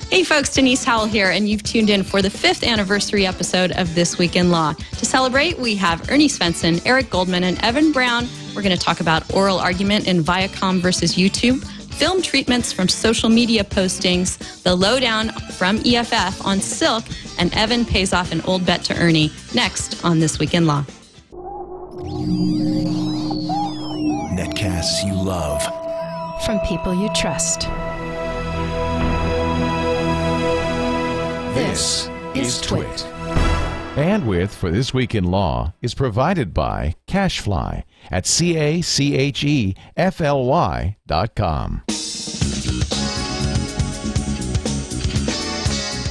Hey folks, Denise Howell here, and you've tuned in for the 5th anniversary episode of This Week in Law. To celebrate, we have Ernie Svenson, Eric Goldman, and Evan Brown. We're going to talk about oral argument in Viacom versus YouTube, film treatments from social media postings, the lowdown from EFF on Silk, and Evan pays off an old bet to Ernie. Next on This Week in Law. Netcasts you love. From people you trust. This is TWiL. Bandwidth for This Week in Law is provided by Cachefly at CACHEFLY.com.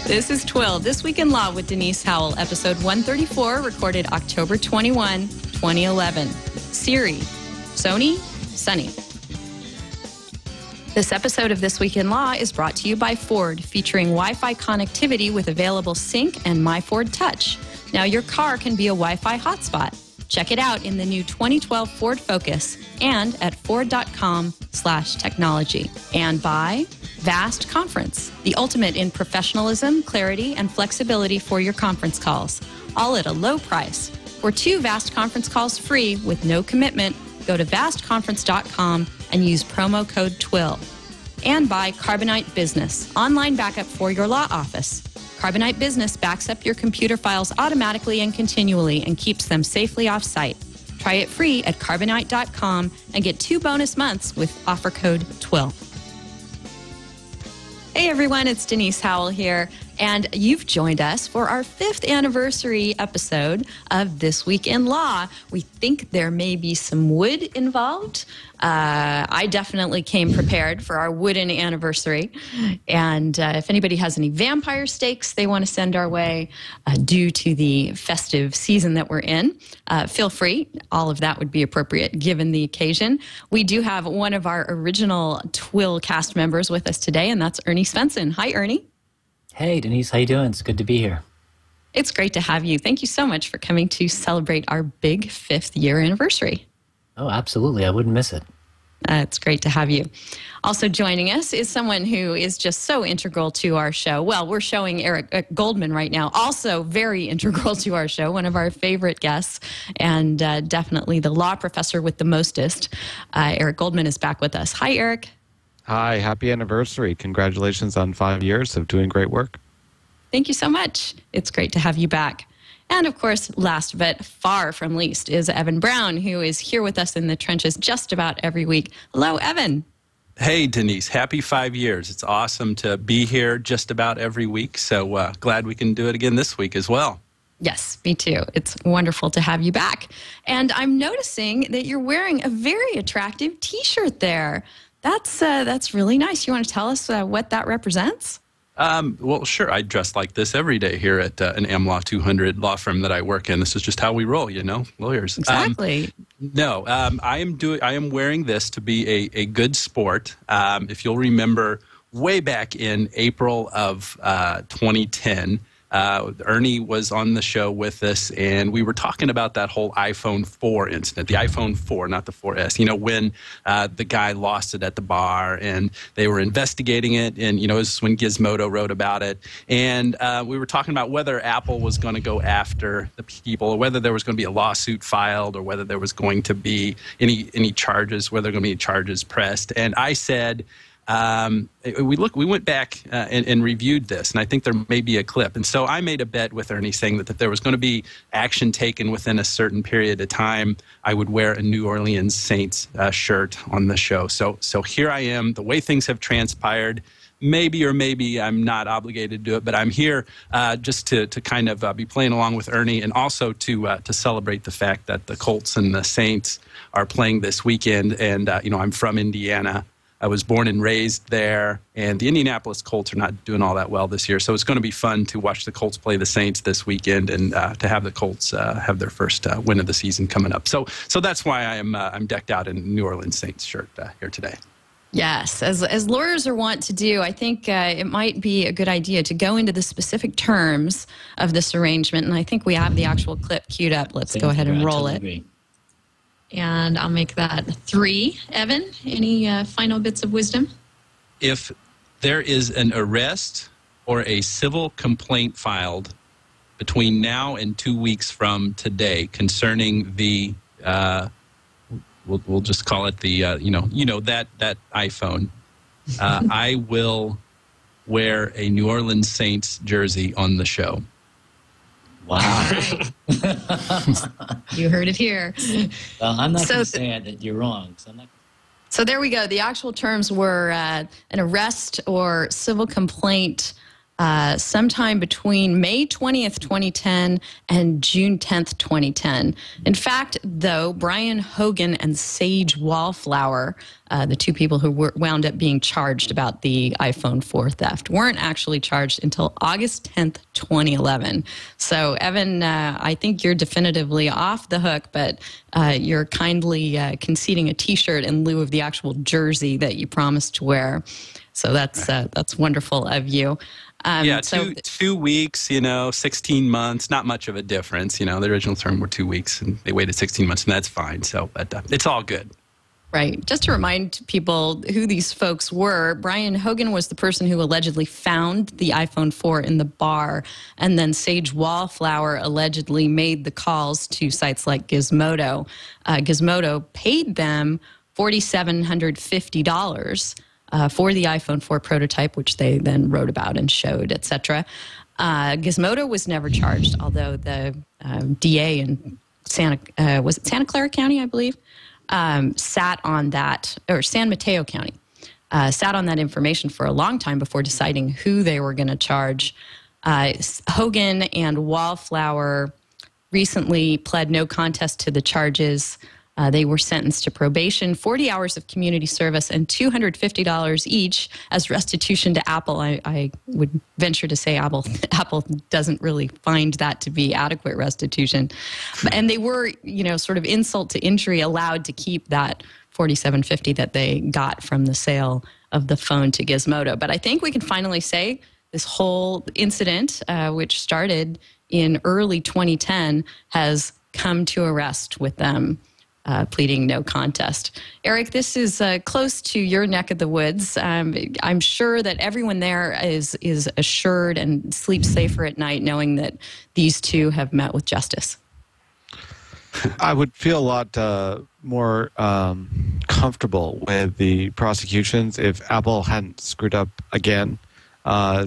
This is TWiL, This Week in Law with Denise Howell, episode 134, recorded October 21, 2011. Siri, Sony, Sunny. This episode of This Week in Law is brought to you by Ford, featuring Wi-Fi connectivity with available Sync and My Ford Touch. Now your car can be a Wi-Fi hotspot. Check it out in the new 2012 Ford Focus and at ford.com/technology. And by Vast Conference, the ultimate in professionalism, clarity, and flexibility for your conference calls, all at a low price. For 2 Vast Conference calls free with no commitment, go to vastconference.com and use promo code TWiL. And by Carbonite Business, online backup for your law office. Carbonite Business backs up your computer files automatically and continually and keeps them safely off-site. Try it free at carbonite.com and get 2 bonus months with offer code TWiL. Hey everyone, it's Denise Howell here, and you've joined us for our 5th anniversary episode of This Week in Law. We think there may be some wood involved. I definitely came prepared for our wooden anniversary, and if anybody has any vampire stakes they want to send our way due to the festive season that we're in, feel free. All of that would be appropriate given the occasion. We do have one of our original TWiL cast members with us today, and that's Ernie Svenson. Hi, Ernie. Hey, Denise. How you doing? It's good to be here. It's great to have you. Thank you so much for coming to celebrate our big 5th year anniversary. Oh, absolutely. I wouldn't miss it. It's great to have you. Also joining us is someone who is just so integral to our show. Well, we're showing Eric Goldman right now, also very integral to our show, one of our favorite guests, and definitely the law professor with the mostest. Eric Goldman is back with us. Hi, Eric. Hi, happy anniversary. Congratulations on 5 years of doing great work. Thank you so much. It's great to have you back. And of course, last but far from least is Evan Brown, who is here with us in the trenches just about every week. Hello, Evan. Hey, Denise. Happy 5 years. It's awesome to be here just about every week. So glad we can do it again this week as well. Yes, me too. It's wonderful to have you back. And I'm noticing that you're wearing a very attractive T-shirt there. That's really nice. You want to tell us what that represents? Well, sure. I dress like this every day here at an AmLaw 200 law firm that I work in. This is just how we roll, you know, lawyers. Exactly. I am wearing this to be a good sport. If you'll remember, way back in April of 2010, Ernie was on the show with us, and we were talking about that whole iPhone 4 incident, the iPhone 4, not the 4S, you know, when the guy lost it at the bar, and they were investigating it, and, you know, it was when Gizmodo wrote about it, and we were talking about whether Apple was going to go after the people, or whether there was going to be a lawsuit filed, or whether there was going to be any charges, whether there were going to be charges pressed, and I said, we went back and reviewed this, and I think there may be a clip. And so I made a bet with Ernie saying that if there was going to be action taken within a certain period of time, I would wear a New Orleans Saints shirt on the show. So here I am. The way things have transpired, maybe or maybe I'm not obligated to do it, but I'm here just to kind of be playing along with Ernie, and also to celebrate the fact that the Colts and the Saints are playing this weekend. And, you know, I'm from Indiana. I was born and raised there, and the Indianapolis Colts are not doing all that well this year. So it's going to be fun to watch the Colts play the Saints this weekend, and to have the Colts have their first win of the season coming up. So that's why I'm decked out in a New Orleans Saints shirt here today. Yes, as lawyers are wont to do, I think it might be a good idea to go into the specific terms of this arrangement, and I think we have the actual clip queued up. Let's go ahead and roll it. And I'll make that 3. Evan, any final bits of wisdom? If there is an arrest or a civil complaint filed between now and 2 weeks from today concerning the, we'll just call it the, that iPhone, I will wear a New Orleans Saints jersey on the show. Wow. You heard it here. Well, I'm not going to say that you're wrong. So there we go. The actual terms were an arrest or civil complaint sometime between May 20th, 2010 and June 10th, 2010. In fact, though, Brian Hogan and Sage Wallflower, the two people who wound up being charged about the iPhone 4 theft, weren't actually charged until August 10th, 2011. So, Evan, I think you're definitively off the hook, but you're kindly conceding a T-shirt in lieu of the actual jersey that you promised to wear. So that's wonderful of you. So 2 weeks, 16 months, not much of a difference. The original term were 2 weeks, and they waited 16 months, and that's fine. So, but it's all good. Right. Just to remind people who these folks were, Brian Hogan was the person who allegedly found the iPhone 4 in the bar, and then Sage Wallflower allegedly made the calls to sites like Gizmodo. Gizmodo paid them $4,750 for the iPhone 4 prototype, which they then wrote about and showed, etc. Gizmodo was never charged, although the DA in Santa Clara County, I believe, sat on that, or San Mateo County, sat on that information for a long time before deciding who they were going to charge. Hogan and Wallflower recently pled no contest to the charges. They were sentenced to probation, 40 hours of community service, and $250 each as restitution to Apple. I would venture to say Apple doesn't really find that to be adequate restitution. And they were, sort of insult to injury, allowed to keep that $4,750 that they got from the sale of the phone to Gizmodo. But I think we can finally say this whole incident, which started in early 2010, has come to a rest with them pleading no contest. Eric, this is close to your neck of the woods. I'm sure that everyone there is assured and sleeps safer at night knowing that these two have met with justice. I would feel a lot more comfortable with the prosecutions if Apple hadn't screwed up again.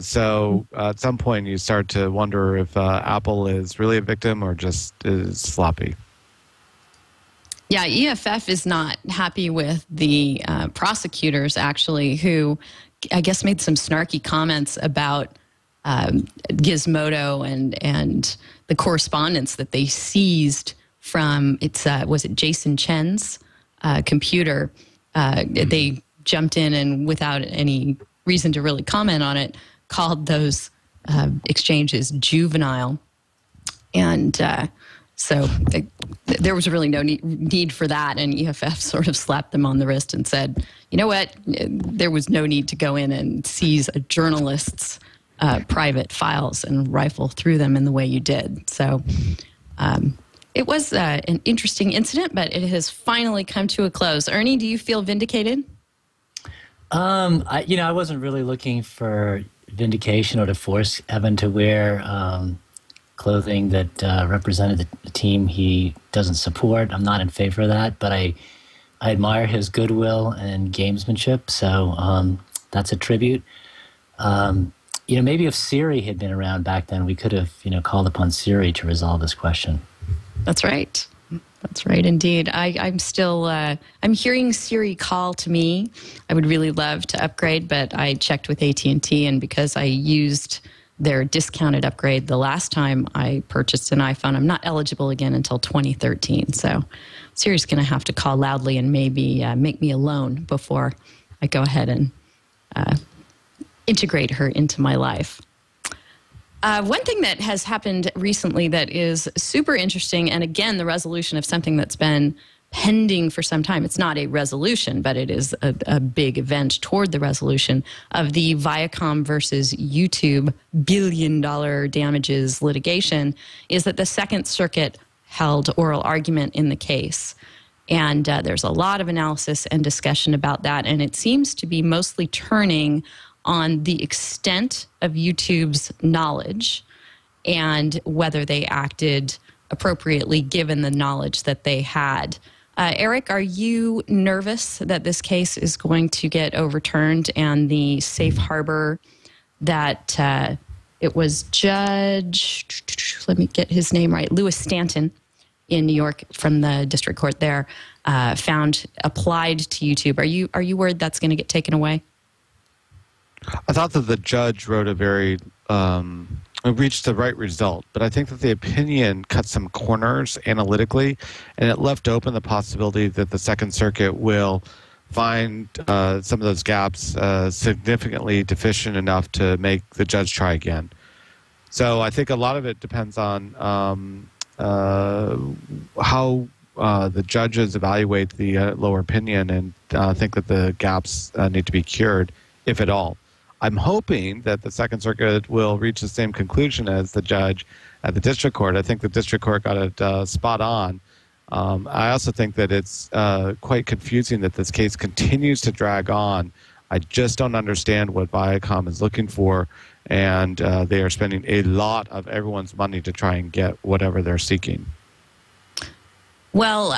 So at some point you start to wonder if Apple is really a victim or just is sloppy. Yeah, EFF is not happy with the prosecutors, actually, who I guess made some snarky comments about Gizmodo and the correspondence that they seized from, was it Jason Chen's computer? They jumped in and without any reason to really comment on it, called those exchanges juvenile. And so there was really no need for that, and EFF sort of slapped them on the wrist and said, you know what, there was no need to go in and seize a journalist's private files and rifle through them in the way you did. So it was an interesting incident, but it has finally come to a close. Ernie, do you feel vindicated? I wasn't really looking for vindication or to force Evan to wear clothing that represented the team he doesn't support. I'm not in favor of that, but I admire his goodwill and gamesmanship, so that's a tribute. Maybe if Siri had been around back then, we could have, called upon Siri to resolve this question. That's right. That's right, indeed. I'm still, I'm hearing Siri call to me. I would really love to upgrade, but I checked with AT&T, and because I used their discounted upgrade the last time I purchased an iPhone, I'm not eligible again until 2013. So Siri's going to have to call loudly and maybe make me a loan before I go ahead and integrate her into my life. One thing that has happened recently that is super interesting, and again, the resolution of something that's been pending for some time. It's not a resolution, but it is a big event toward the resolution of the Viacom versus YouTube billion-dollar damages litigation, is that the Second Circuit held oral argument in the case. And there's a lot of analysis and discussion about that, and it seems to be mostly turning on the extent of YouTube's knowledge and whether they acted appropriately given the knowledge that they had. Eric, are you nervous that this case is going to get overturned and the safe harbor that it was Judge, let me get his name right, Louis Stanton in New York from the district court there, found applied to YouTube? Are you worried that's going to get taken away? I thought that the judge wrote a very reached the right result, but I think that the opinion cut some corners analytically, and it left open the possibility that the Second Circuit will find some of those gaps significantly deficient enough to make the judge try again. So I think a lot of it depends on how the judges evaluate the lower opinion and think that the gaps need to be cured, if at all. I'm hoping that the Second Circuit will reach the same conclusion as the judge at the district court. I think the district court got it spot on. I also think that it's quite confusing that this case continues to drag on. I just don't understand what Viacom is looking for, and they are spending a lot of everyone's money to try and get whatever they're seeking. Well,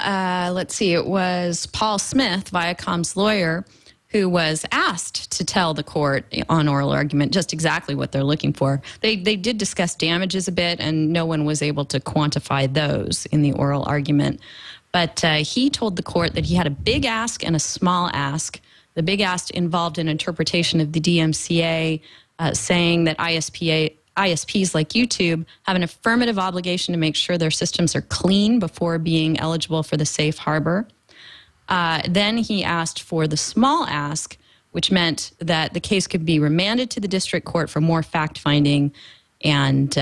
let's see. It was Paul Smith, Viacom's lawyer, who was asked to tell the court on oral argument just exactly what they're looking for. They did discuss damages a bit, and no one was able to quantify those in the oral argument. But he told the court that he had a big ask and a small ask. The big ask involved an interpretation of the DMCA saying that ISPs like YouTube have an affirmative obligation to make sure their systems are clean before being eligible for the safe harbor. Then he asked for the small ask, which meant that the case could be remanded to the district court for more fact-finding, and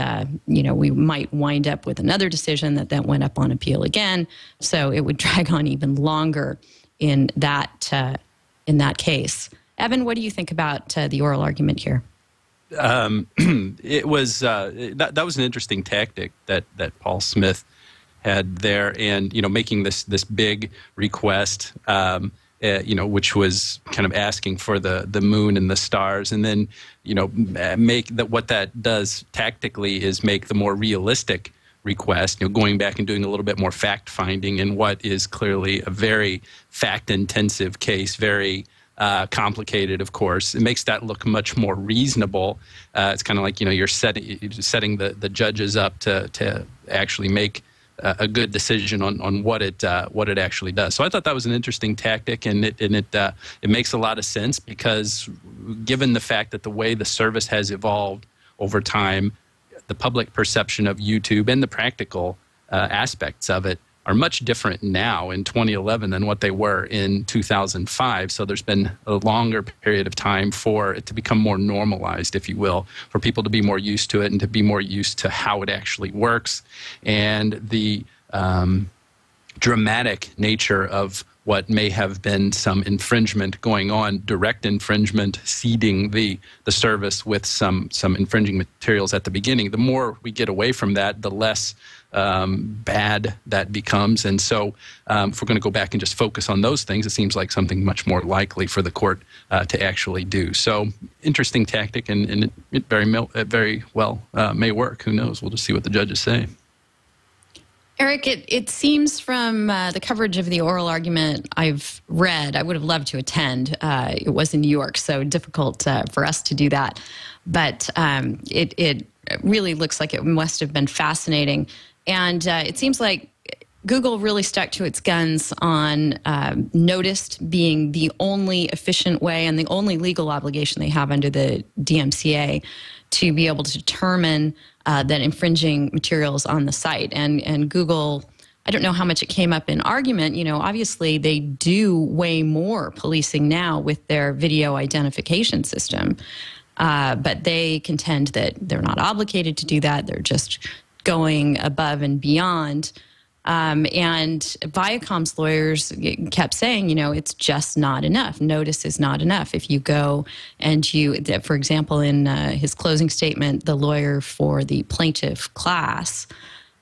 we might wind up with another decision that went up on appeal again. So it would drag on even longer in that case. Evan, what do you think about the oral argument here? It was that was an interesting tactic that Paul Smith had there, and making this big request, which was kind of asking for the moon and the stars, and then make that what that does tactically is make the more realistic request, going back and doing a little bit more fact finding in what is clearly a very fact intensive case, very complicated, of course. It makes that look much more reasonable. It's kind of like you're setting the judges up to actually make a good decision on what it actually does. So I thought that was an interesting tactic, and it makes a lot of sense, because given the fact that the way the service has evolved over time, the public perception of YouTube and the practical aspects of it are much different now in 2011 than what they were in 2005. So there's been a longer period of time for it to become more normalized, if you will, for people to be more used to it and to be more used to how it actually works. And the dramatic nature of what may have been some infringement going on, direct infringement, seeding the service with some infringing materials at the beginning. The more we get away from that, the less bad that becomes. And so if we're going to go back and just focus on those things, it seems like something much more likely for the court to actually do. So interesting tactic, and it very well may work. Who knows? We'll just see what the judges say. Eric, it seems from the coverage of the oral argument I've read, I would have loved to attend. It was in New York, so difficult for us to do that. But it really looks like it must have been fascinating. And it seems like Google really stuck to its guns on noticed being the only efficient way and the only legal obligation they have under the DMCA to be able to determine that infringing materials on the site. And Google, I don't know how much it came up in argument. Obviously they do way more policing now with their video identification system. But they contend that they're not obligated to do that. They're just going above and beyond. And Viacom's lawyers kept saying, it's just not enough. Notice is not enough. If you go and for example, in his closing statement, the lawyer for the plaintiff class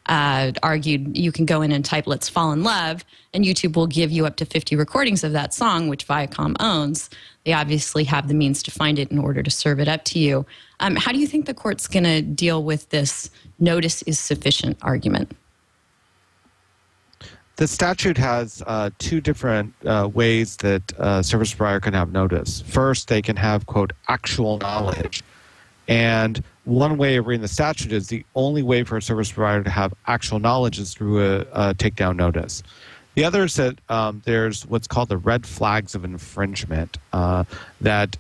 argued you can go in and type "Let's Fall in Love," and YouTube will give you up to 50 recordings of that song, which Viacom owns. They obviously have the means to find it in order to serve it up to you. How do you think the court's going to deal with this notice is sufficient argument? The statute has two different ways that a service provider can have notice. First, they can have, quote, actual knowledge. And one way of reading the statute is the only way for a service provider to have actual knowledge is through a takedown notice. The other is that there's what's called the red flags of infringement.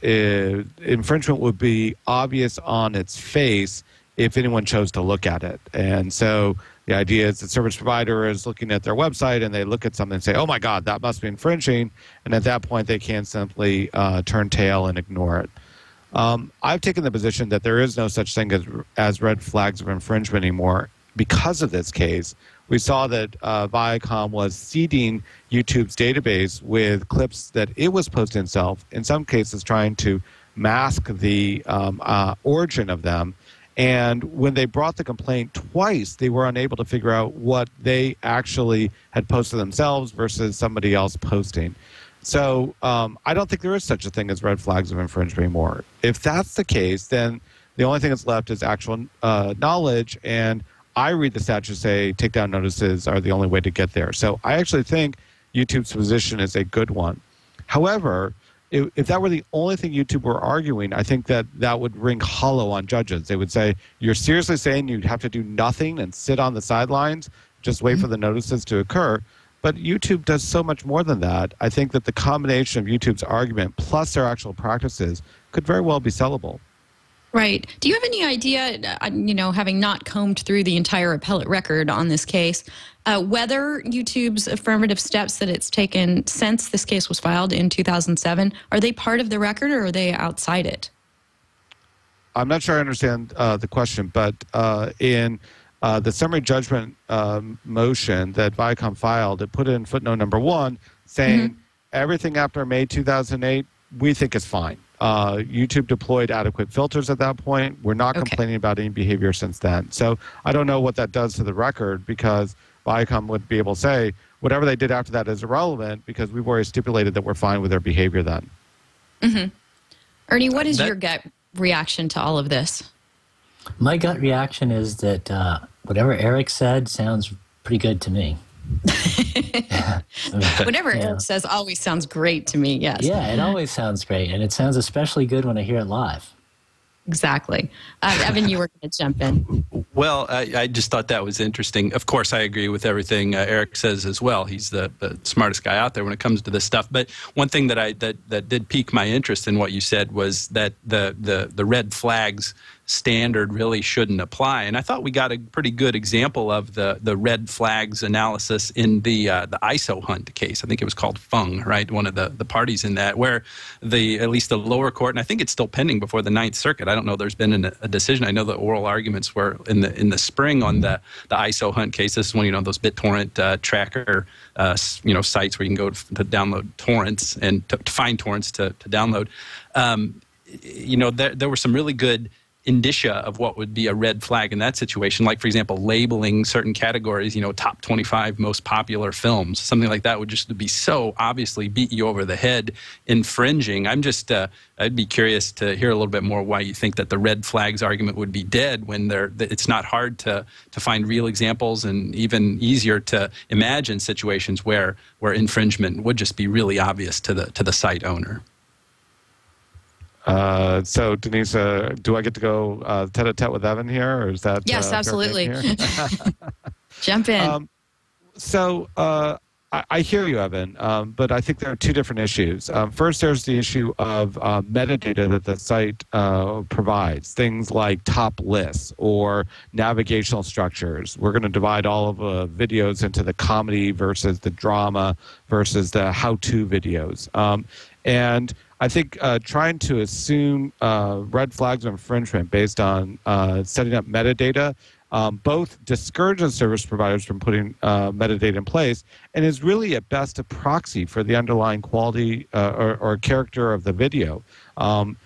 Infringement would be obvious on its face if anyone chose to look at it. And so the idea is the service provider is looking at their website and they look at something and say, oh my God, that must be infringing. And at that point, they can't simply turn tail and ignore it. I've taken the position that there is no such thing as red flags of infringement anymore. Because of this case, we saw that Viacom was seeding YouTube's database with clips that it was posting itself, in some cases trying to mask the origin of them. And when they brought the complaint twice, they were unable to figure out what they actually had posted themselves versus somebody else posting. So I don't think there is such a thing as red flags of infringement anymore. If that's the case, then the only thing that's left is actual knowledge. And I read the statute to say takedown notices are the only way to get there. So I actually think YouTube's position is a good one. However, if that were the only thing YouTube were arguing, I think that would ring hollow on judges. They would say, you're seriously saying you'd have to do nothing and sit on the sidelines, just wait for the notices to occur? But YouTube does so much more than that. I think that the combination of YouTube's argument plus their actual practices could very well be sellable. Right. Do you have any idea, having not combed through the entire appellate record on this case, whether YouTube's affirmative steps that it's taken since this case was filed in 2007, are they part of the record or are they outside it? I'm not sure I understand the question, but in the summary judgment motion that Viacom filed, it put in footnote number 1 saying everything after May 2008 we think is fine. YouTube deployed adequate filters at that point. We're not complaining about any behavior since then. So I don't know what that does to the record because Viacom would be able to say whatever they did after that is irrelevant because we've already stipulated that we're fine with their behavior then. Ernie, what is your gut reaction to all of this? My gut reaction is that whatever Eric said sounds pretty good to me. Whatever Eric says always sounds great to me, yes. Yeah, it always sounds great, and it sounds especially good when I hear it live. Exactly. Evan, you were going to jump in. Well, I just thought that was interesting. Of course, I agree with everything Eric says as well. He's the smartest guy out there when it comes to this stuff. But one thing that did pique my interest in what you said was that the red flags standard really shouldn't apply. And I thought we got a pretty good example of the red flags analysis in the ISO hunt case. I think it was called Fung, right? One of the parties in that, where at least the lower court, and I think it's still pending before the Ninth Circuit. I don't know there's been a decision. I know the oral arguments were in the spring on the ISO hunt case. This is one, those BitTorrent tracker sites where you can go to download torrents and to find torrents to download. There were some really good indicia of what would be a red flag in that situation, like, for example, labeling certain categories, top 25 most popular films. Something like that would just be so obviously beat you over the head infringing. I'd be curious to hear a little bit more why you think that the red flags argument would be dead when it's not hard to find real examples and even easier to imagine situations where infringement would just be really obvious to the site owner. So, Denise, do I get to go tete-a-tete with Evan here, or is that... Yes, absolutely. Jump in. I hear you, Evan, but I think there are two different issues. First, there's the issue of metadata that the site provides, things like top lists or navigational structures. We're going to divide all of videos into the comedy versus the drama versus the how-to videos. And I think trying to assume red flags of infringement based on setting up metadata both discourages service providers from putting metadata in place, and is really at best a proxy for the underlying quality or character of the video.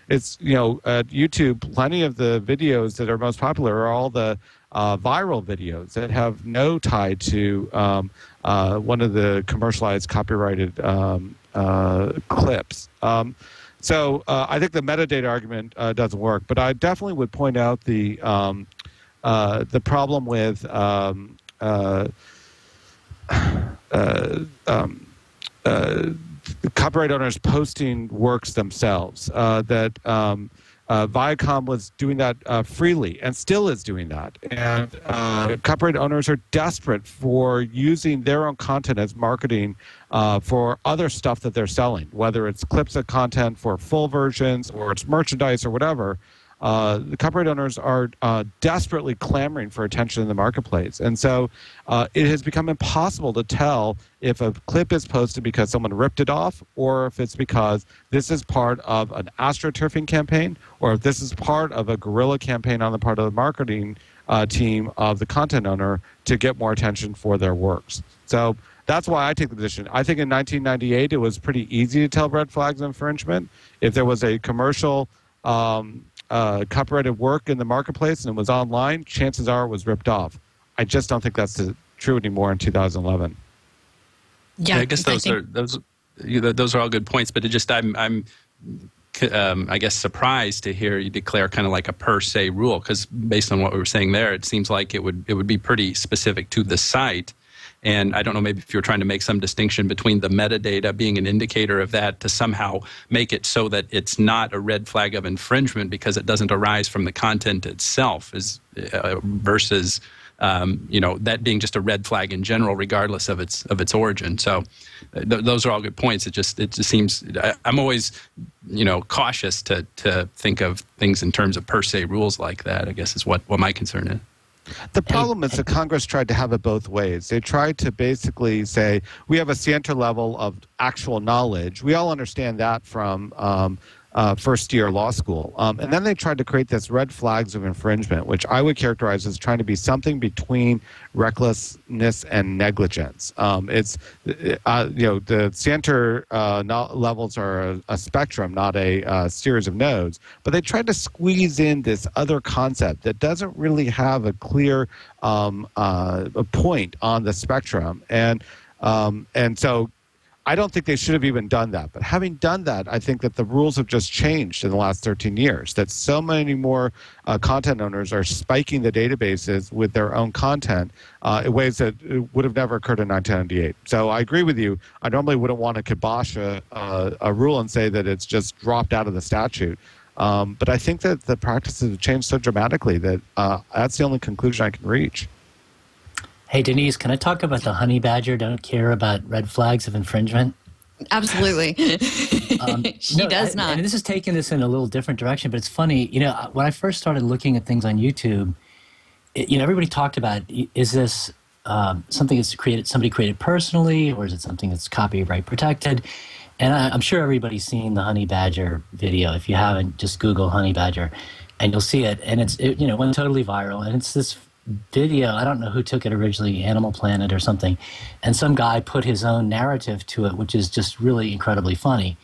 It's, at YouTube, plenty of the videos that are most popular are all the viral videos that have no tie to one of the commercialized copyrighted clips. So I think the metadata argument doesn't work, but I definitely would point out the problem with copyright owners posting works themselves. That Viacom was doing that freely and still is doing that. And copyright owners are desperate for using their own content as marketing for other stuff that they're selling, whether it's clips of content for full versions or it's merchandise or whatever. The copyright owners are desperately clamoring for attention in the marketplace. And so it has become impossible to tell if a clip is posted because someone ripped it off, or if it's because this is part of an astroturfing campaign, or if this is part of a guerrilla campaign on the part of the marketing team of the content owner to get more attention for their works. So that's why I take the position. I think in 1998 it was pretty easy to tell red flags of infringement. If there was a commercial copyrighted work in the marketplace and it was online, chances are it was ripped off. I just don't think that's true anymore in 2011. Yeah, I guess those are all good points, but I'm I guess surprised to hear you declare kind of like a per se rule, because based on what we were saying there, it seems like it would be pretty specific to the site. And I don't know, maybe if you're trying to make some distinction between the metadata being an indicator of that to somehow make it so that it's not a red flag of infringement because it doesn't arise from the content itself, versus that being just a red flag in general, regardless of its origin. So those are all good points. It just seems I'm always cautious to think of things in terms of per se rules like that, I guess is what my concern is. The problem is that Congress tried to have it both ways. They tried to basically say, we have a scienter level of actual knowledge. We all understand that from first-year law school. And then they tried to create this red flags of infringement, which I would characterize as trying to be something between recklessness and negligence. The scienter levels are a spectrum, not a series of nodes. But they tried to squeeze in this other concept that doesn't really have a clear a point on the spectrum. And so I don't think they should have even done that. But having done that, I think that the rules have just changed in the last 13 years, that so many more content owners are spiking the databases with their own content in ways that would have never occurred in 1998. So I agree with you. I normally wouldn't want to kibosh a rule and say that it's just dropped out of the statute. But I think that the practices have changed so dramatically that that's the only conclusion I can reach. Hey, Denise, can I talk about the honey badger don't care about red flags of infringement? Absolutely. She does not. And this is taking this in a little different direction, but it's funny. When I first started looking at things on YouTube, everybody talked about, is this something that's somebody created personally, or is it something that's copyright protected? And I'm sure everybody's seen the honey badger video. If you haven't, just Google honey badger, and you'll see it. And it went totally viral, and it's this video. I don't know who took it originally, Animal Planet or something, and some guy put his own narrative to it, which is just really incredibly funny.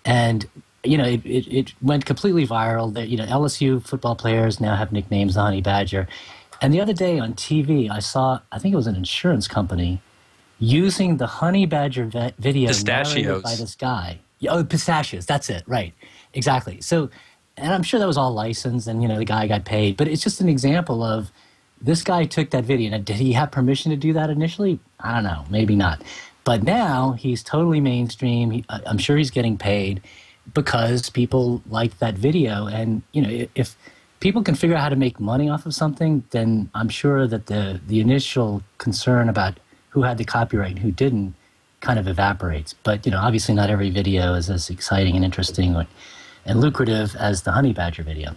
And it went completely viral. LSU football players now have nicknames, the Honey Badger. And the other day on TV, I saw, I think it was an insurance company, using the Honey Badger video narrated by this guy. Oh, pistachios. That's it. Right. Exactly. So, and I'm sure that was all licensed, and the guy got paid. But it's just an example of, this guy took that video. Now, did he have permission to do that initially? I don't know. Maybe not. But now he's totally mainstream. I'm sure he's getting paid because people like that video. And, if people can figure out how to make money off of something, then I'm sure that the initial concern about who had the copyright and who didn't kind of evaporates. But, obviously not every video is as exciting and interesting and lucrative as the Honey Badger video.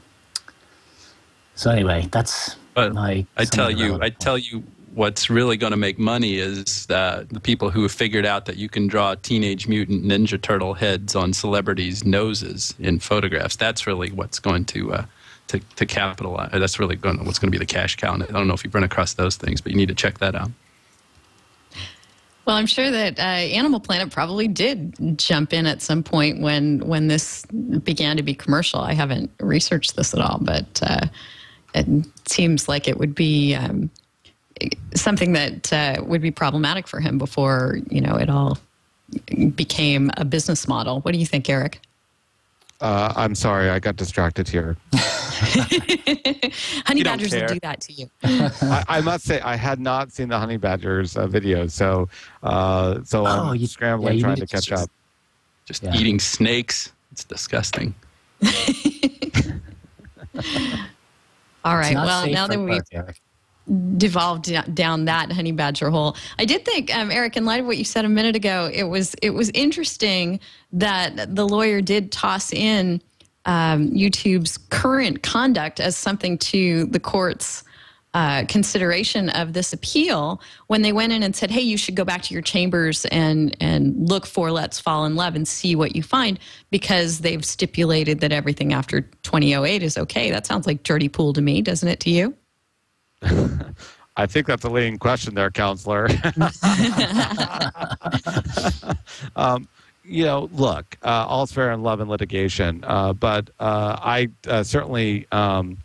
So anyway, that's... But I tell you, what's really going to make money is the people who have figured out that you can draw Teenage Mutant Ninja Turtle heads on celebrities' noses in photographs. That's really what's going to to capitalize. That's really what's going to be the cash cow. I don't know if you've run across those things, but you need to check that out. Well, I'm sure that Animal Planet probably did jump in at some point when this began to be commercial. I haven't researched this at all, but it seems like it would be something that would be problematic for him before, it all became a business model. What do you think, Eric? I'm sorry, I got distracted here. Honey badgers will do that to you. I must say, I had not seen the honey badgers video, so I'm scrambling trying to catch up. Just eating snakes. It's disgusting. All right. Well, now that we've devolved down that honey badger hole, I did think, Eric, in light of what you said a minute ago, it was interesting that the lawyer did toss in YouTube's current conduct as something to the court's consideration of this appeal when they went in and said, hey, you should go back to your chambers and look for Let's Fall in Love and see what you find, because they've stipulated that everything after 2008 is okay. That sounds like dirty pool to me, doesn't it to you? I think that's a leading question there, counselor. Look, all's fair in love and litigation, but I certainly I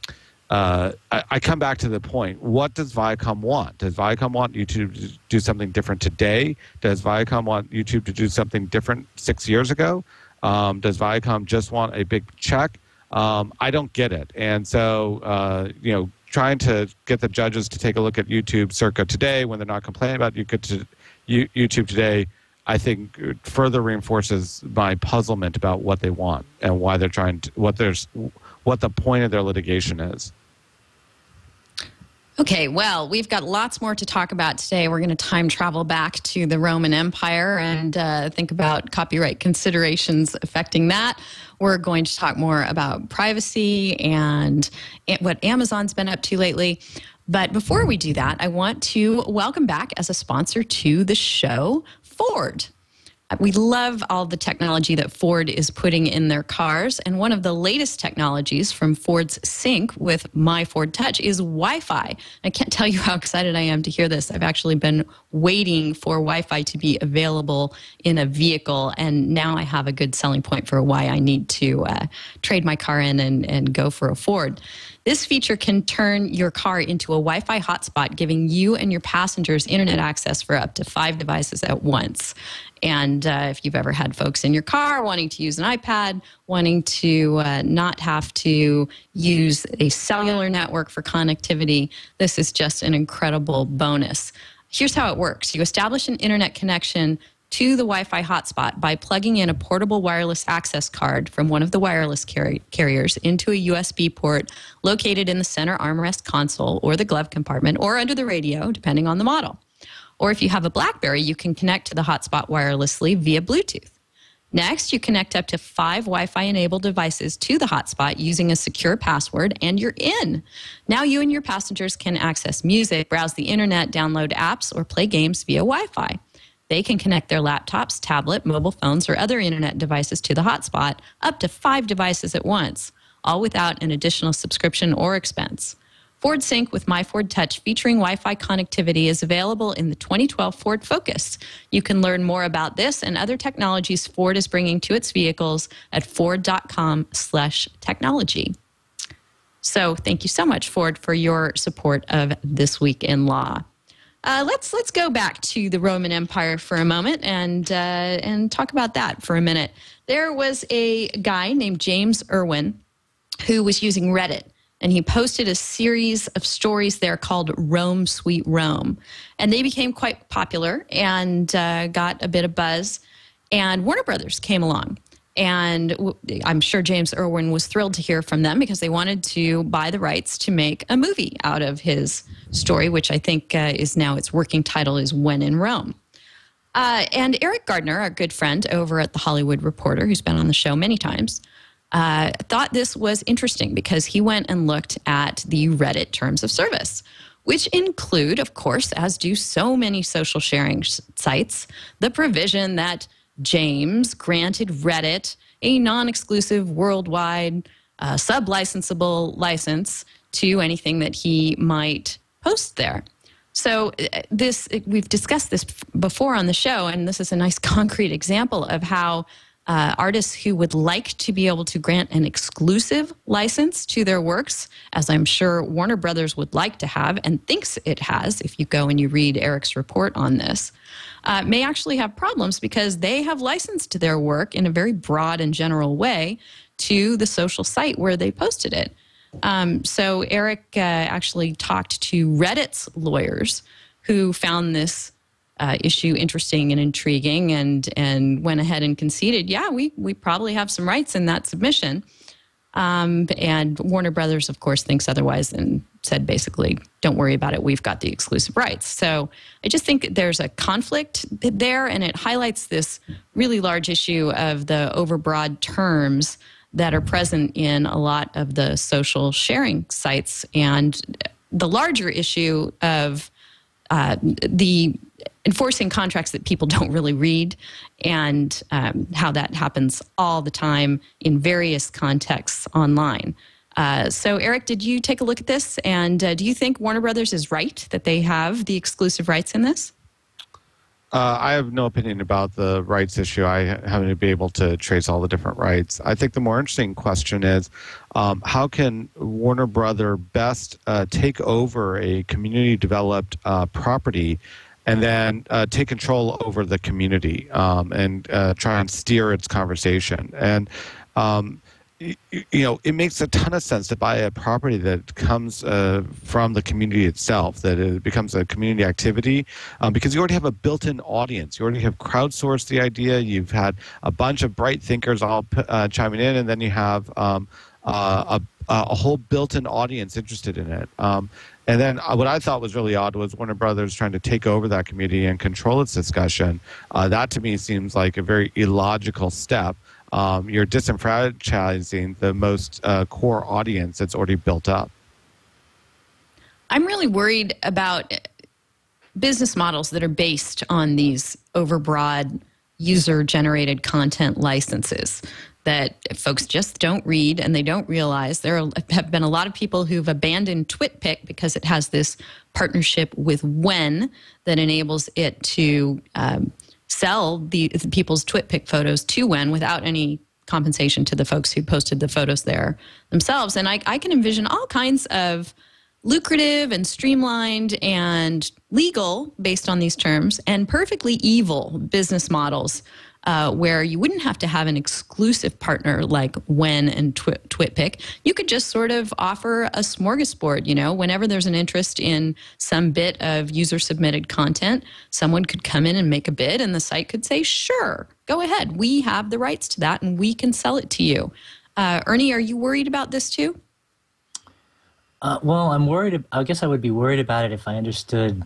come back to the point. What does Viacom want? Does Viacom want YouTube to do something different today? Does Viacom want YouTube to do something different 6 years ago? Does Viacom just want a big check? I don't get it. And so, trying to get the judges to take a look at YouTube circa today when they're not complaining about YouTube today, I think further reinforces my puzzlement about what they want and why they're trying to, what the point of their litigation is. Okay, well, we've got lots more to talk about today. We're going to time travel back to the Roman Empire and think about copyright considerations affecting that. We're going to talk more about privacy and what Amazon's been up to lately. But before we do that, I want to welcome back as a sponsor to the show, Ford. We love all the technology that Ford is putting in their cars. And one of the latest technologies from Ford's Sync with My Ford Touch is Wi-Fi. I can't tell you how excited I am to hear this. I've actually been waiting for Wi-Fi to be available in a vehicle. And now I have a good selling point for why I need to trade my car in and go for a Ford. This feature can turn your car into a Wi-Fi hotspot, giving you and your passengers internet access for up to 5 devices at once. And if you've ever had folks in your car wanting to use an iPad, wanting to not have to use a cellular network for connectivity, this is just an incredible bonus. Here's how it works. You establish an internet connection to the Wi-Fi hotspot by plugging in a portable wireless access card from one of the wireless carriers into a USB port located in the center armrest console or the glove compartment or under the radio, depending on the model. Or if you have a BlackBerry, you can connect to the hotspot wirelessly via Bluetooth. Next, you connect up to 5 Wi-Fi-enabled devices to the hotspot using a secure password, and you're in. Now you and your passengers can access music, browse the internet, download apps, or play games via Wi-Fi. They can connect their laptops, tablet, mobile phones, or other internet devices to the hotspot, up to 5 devices at once, all without an additional subscription or expense. Ford Sync with My Ford Touch featuring Wi-Fi connectivity is available in the 2012 Ford Focus. You can learn more about this and other technologies Ford is bringing to its vehicles at ford.com/technology. So thank you so much, Ford, for your support of This Week in Law. Let's go back to the Roman Empire for a moment and talk about that for a minute. There was a guy named James Irwin who was using Reddit, and he posted a series of stories there called Rome, Sweet Rome. And they became quite popular and got a bit of buzz. And Warner Brothers came along. And I'm sure James Irwin was thrilled to hear from them because they wanted to buy the rights to make a movie out of his story, which I think is now its working title is When in Rome. And Eric Gardner, our good friend over at The Hollywood Reporter, who's been on the show many times, thought this was interesting because he went and looked at the Reddit terms of service, which include, of course, as do so many social sharing sites, the provision that James granted Reddit a non-exclusive worldwide sub-licensable license to anything that he might post there. So we've discussed this before on the show, and this is a nice concrete example of how artists who would like to be able to grant an exclusive license to their works, as I'm sure Warner Brothers would like to have and thinks it has, if you go and you read Eric's report on this, may actually have problems because they have licensed their work in a very broad and general way to the social site where they posted it. So Eric actually talked to Reddit's lawyers who found this issue interesting and intriguing and went ahead and conceded, yeah, we probably have some rights in that submission. And Warner Brothers, of course, thinks otherwise and said basically, don't worry about it. We've got the exclusive rights. So I just think there's a conflict there, and it highlights this really large issue of the overbroad terms that are present in a lot of the social sharing sites, and the larger issue of the enforcing contracts that people don't really read, and how that happens all the time in various contexts online. So, Eric, did you take a look at this? And do you think Warner Brothers is right that they have the exclusive rights in this? I have no opinion about the rights issue. I haven't been able to trace all the different rights. I think the more interesting question is, how can Warner Brother best take over a community-developed property and then take control over the community and try and steer its conversation? And it makes a ton of sense to buy a property that comes from the community itself, that it becomes a community activity, because you already have a built-in audience. You already have crowdsourced the idea. You've had a bunch of bright thinkers all chiming in, and then you have a whole built-in audience interested in it. And then what I thought was really odd was Warner Brothers trying to take over that community and control its discussion. That to me seems like a very illogical step. You're disenfranchising the most core audience that's already built up. I'm really worried about business models that are based on these overbroad user-generated content licenses that folks just don't read and they don't realize. There have been a lot of people who've abandoned TwitPic because it has this partnership with When that enables it to sell the people's TwitPic photos to When without any compensation to the folks who posted the photos there themselves. And I can envision all kinds of lucrative and streamlined and legal, based on these terms, and perfectly evil business models where you wouldn't have to have an exclusive partner like When and TwitPic. You could just sort of offer a smorgasbord, whenever there's an interest in some bit of user-submitted content, someone could come in and make a bid, and the site could say, sure, go ahead. We have the rights to that, and we can sell it to you. Ernie, are you worried about this too? Well, I'm worried. I guess I would be worried about it if I understood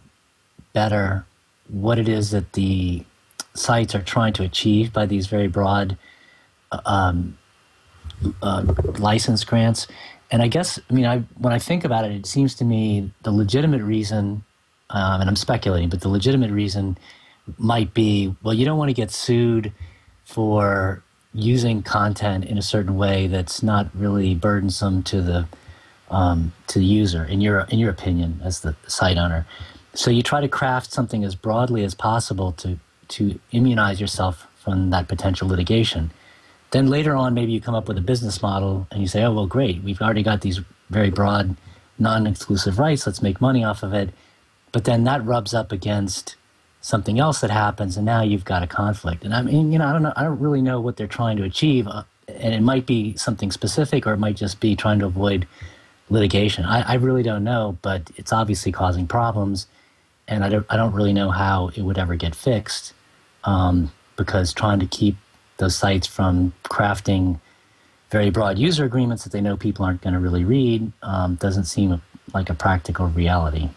better what it is that the sites are trying to achieve by these very broad license grants. And I guess, when I think about it, it seems to me the legitimate reason, and I'm speculating, but the legitimate reason might be, well, you don't want to get sued for using content in a certain way that's not really burdensome to the user, in your opinion, as the site owner. So you try to craft something as broadly as possible to immunize yourself from that potential litigation. Then later on, maybe you come up with a business model and you say, oh, well, great, we've already got these very broad, non-exclusive rights, let's make money off of it. But then that rubs up against something else that happens, and now you've got a conflict. And I don't really know what they're trying to achieve, and it might be something specific, or it might just be trying to avoid litigation. I really don't know, but it's obviously causing problems, and I don't really know how it would ever get fixed, because trying to keep those sites from crafting very broad user agreements that they know people aren't going to really read doesn't seem like a practical reality.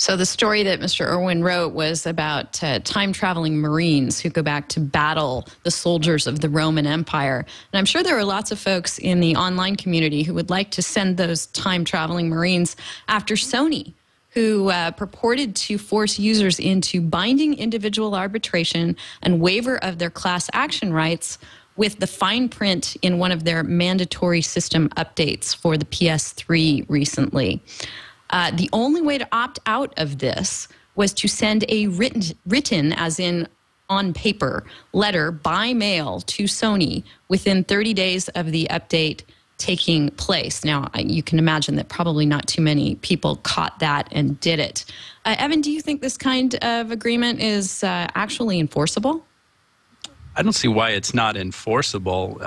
So the story that Mr. Irwin wrote was about time-traveling Marines who go back to battle the soldiers of the Roman Empire. And I'm sure there are lots of folks in the online community who would like to send those time-traveling Marines after Sony, who purported to force users into binding individual arbitration and waiver of their class action rights with the fine print in one of their mandatory system updates for the PS3 recently. The only way to opt out of this was to send a written, as in on paper, letter by mail to Sony within 30 days of the update taking place. Now, you can imagine that probably not too many people caught that and did it. Evan, do you think this kind of agreement is actually enforceable? I don't see why it's not enforceable.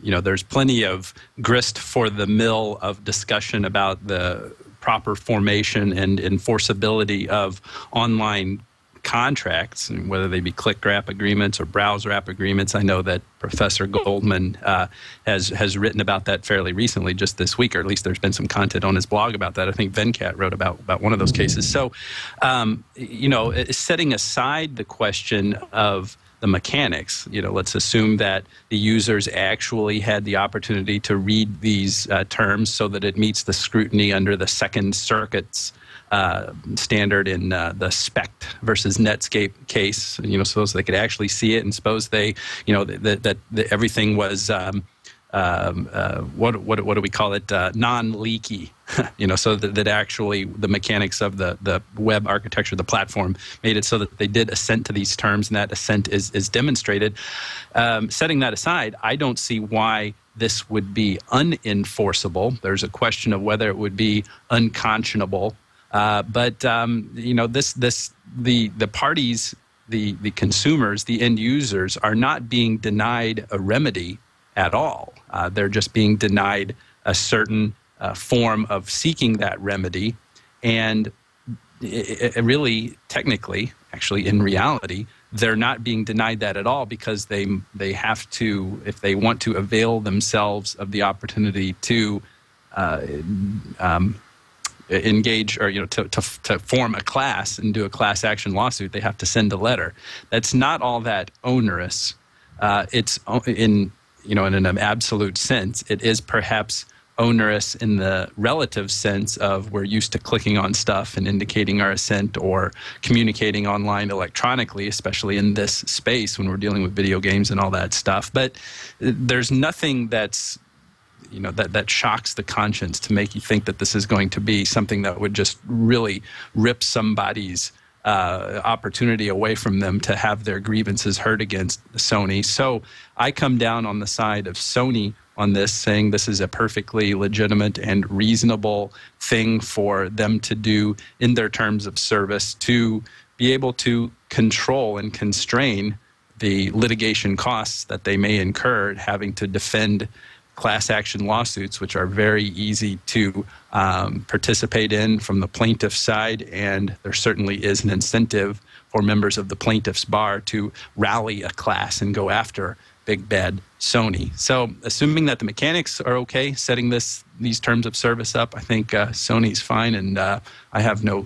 There's plenty of grist for the mill of discussion about the proper formation and enforceability of online contracts, whether they be click wrap agreements or browse wrap agreements. I know that Professor Goldman has written about that fairly recently, just this week, or at least there's been some content on his blog about that. I think Venkat wrote about one of those cases. So, setting aside the question of the mechanics, let's assume that the users actually had the opportunity to read these terms so that it meets the scrutiny under the Second Circuit's standard in the SPECT versus Netscape case, so they could actually see it, and suppose they, that everything was, what do we call it, non-leaky, so that actually the mechanics of the web architecture, the platform, made it so that they did assent to these terms, and that assent is demonstrated. Setting that aside, I don't see why this would be unenforceable. There's a question of whether it would be unconscionable. But the parties, the consumers, the end users are not being denied a remedy at all. They're just being denied a certain form of seeking that remedy, and it really, technically, actually, in reality, they're not being denied that at all, because they have to, if they want to avail themselves of the opportunity to engage, or to form a class and do a class action lawsuit, they have to send a letter. That's not all that onerous. It's in an absolute sense, it is perhaps onerous in the relative sense of we're used to clicking on stuff and indicating our assent or communicating online electronically, especially in this space when we're dealing with video games and all that stuff. But there's nothing that's that shocks the conscience to make you think that this is going to be something that would just really rip somebody's opportunity away from them to have their grievances heard against Sony. So I come down on the side of Sony on this, saying this is a perfectly legitimate and reasonable thing for them to do in their terms of service, to be able to control and constrain the litigation costs that they may incur having to defend class action lawsuits, which are very easy to participate in from the plaintiff's side, and there certainly is an incentive for members of the plaintiff's bar to rally a class and go after big bad Sony. So, assuming that the mechanics are okay, setting these terms of service up, I think Sony's fine, and I have no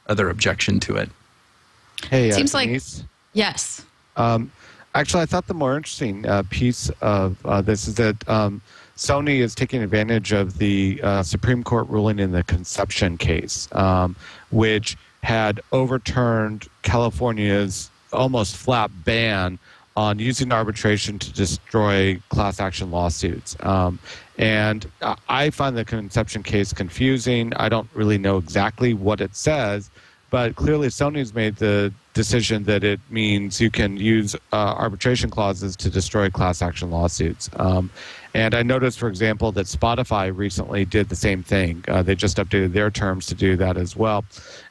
other objection to it. Hey, Seems Denise? like yes. Actually, I thought the more interesting piece of this is that Sony is taking advantage of the Supreme Court ruling in the Conception case, which had overturned California's almost flat ban on using arbitration to destroy class action lawsuits. And I find the Conception case confusing. I don't really know exactly what it says, but clearly Sony's made the decision that it means you can use arbitration clauses to destroy class action lawsuits. And I noticed, for example, that Spotify recently did the same thing. They just updated their terms to do that as well.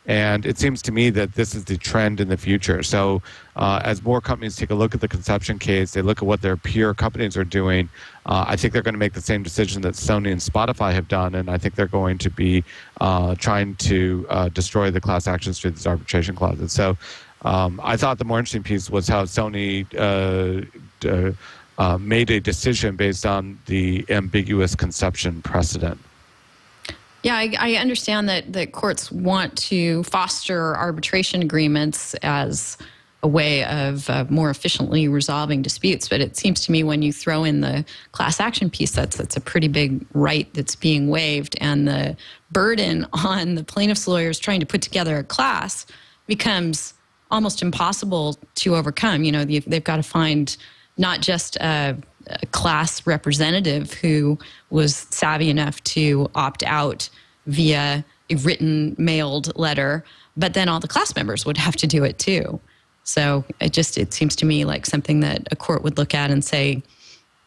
And it seems to me that this is the trend in the future. So as more companies take a look at the Conception case, they look at what their peer companies are doing, I think they're going to make the same decision that Sony and Spotify have done, and I think they're going to be trying to destroy the class actions through these arbitration clauses. So I thought the more interesting piece was how Sony made a decision based on the ambiguous Conception precedent. Yeah, I understand that courts want to foster arbitration agreements as a way of more efficiently resolving disputes. But it seems to me when you throw in the class action piece, that's a pretty big right that's being waived. And the burden on the plaintiff's lawyers trying to put together a class becomes almost impossible to overcome. They've got to find not just a class representative who was savvy enough to opt out via a written mailed letter, but then all the class members would have to do it too. So it seems to me like something that a court would look at and say,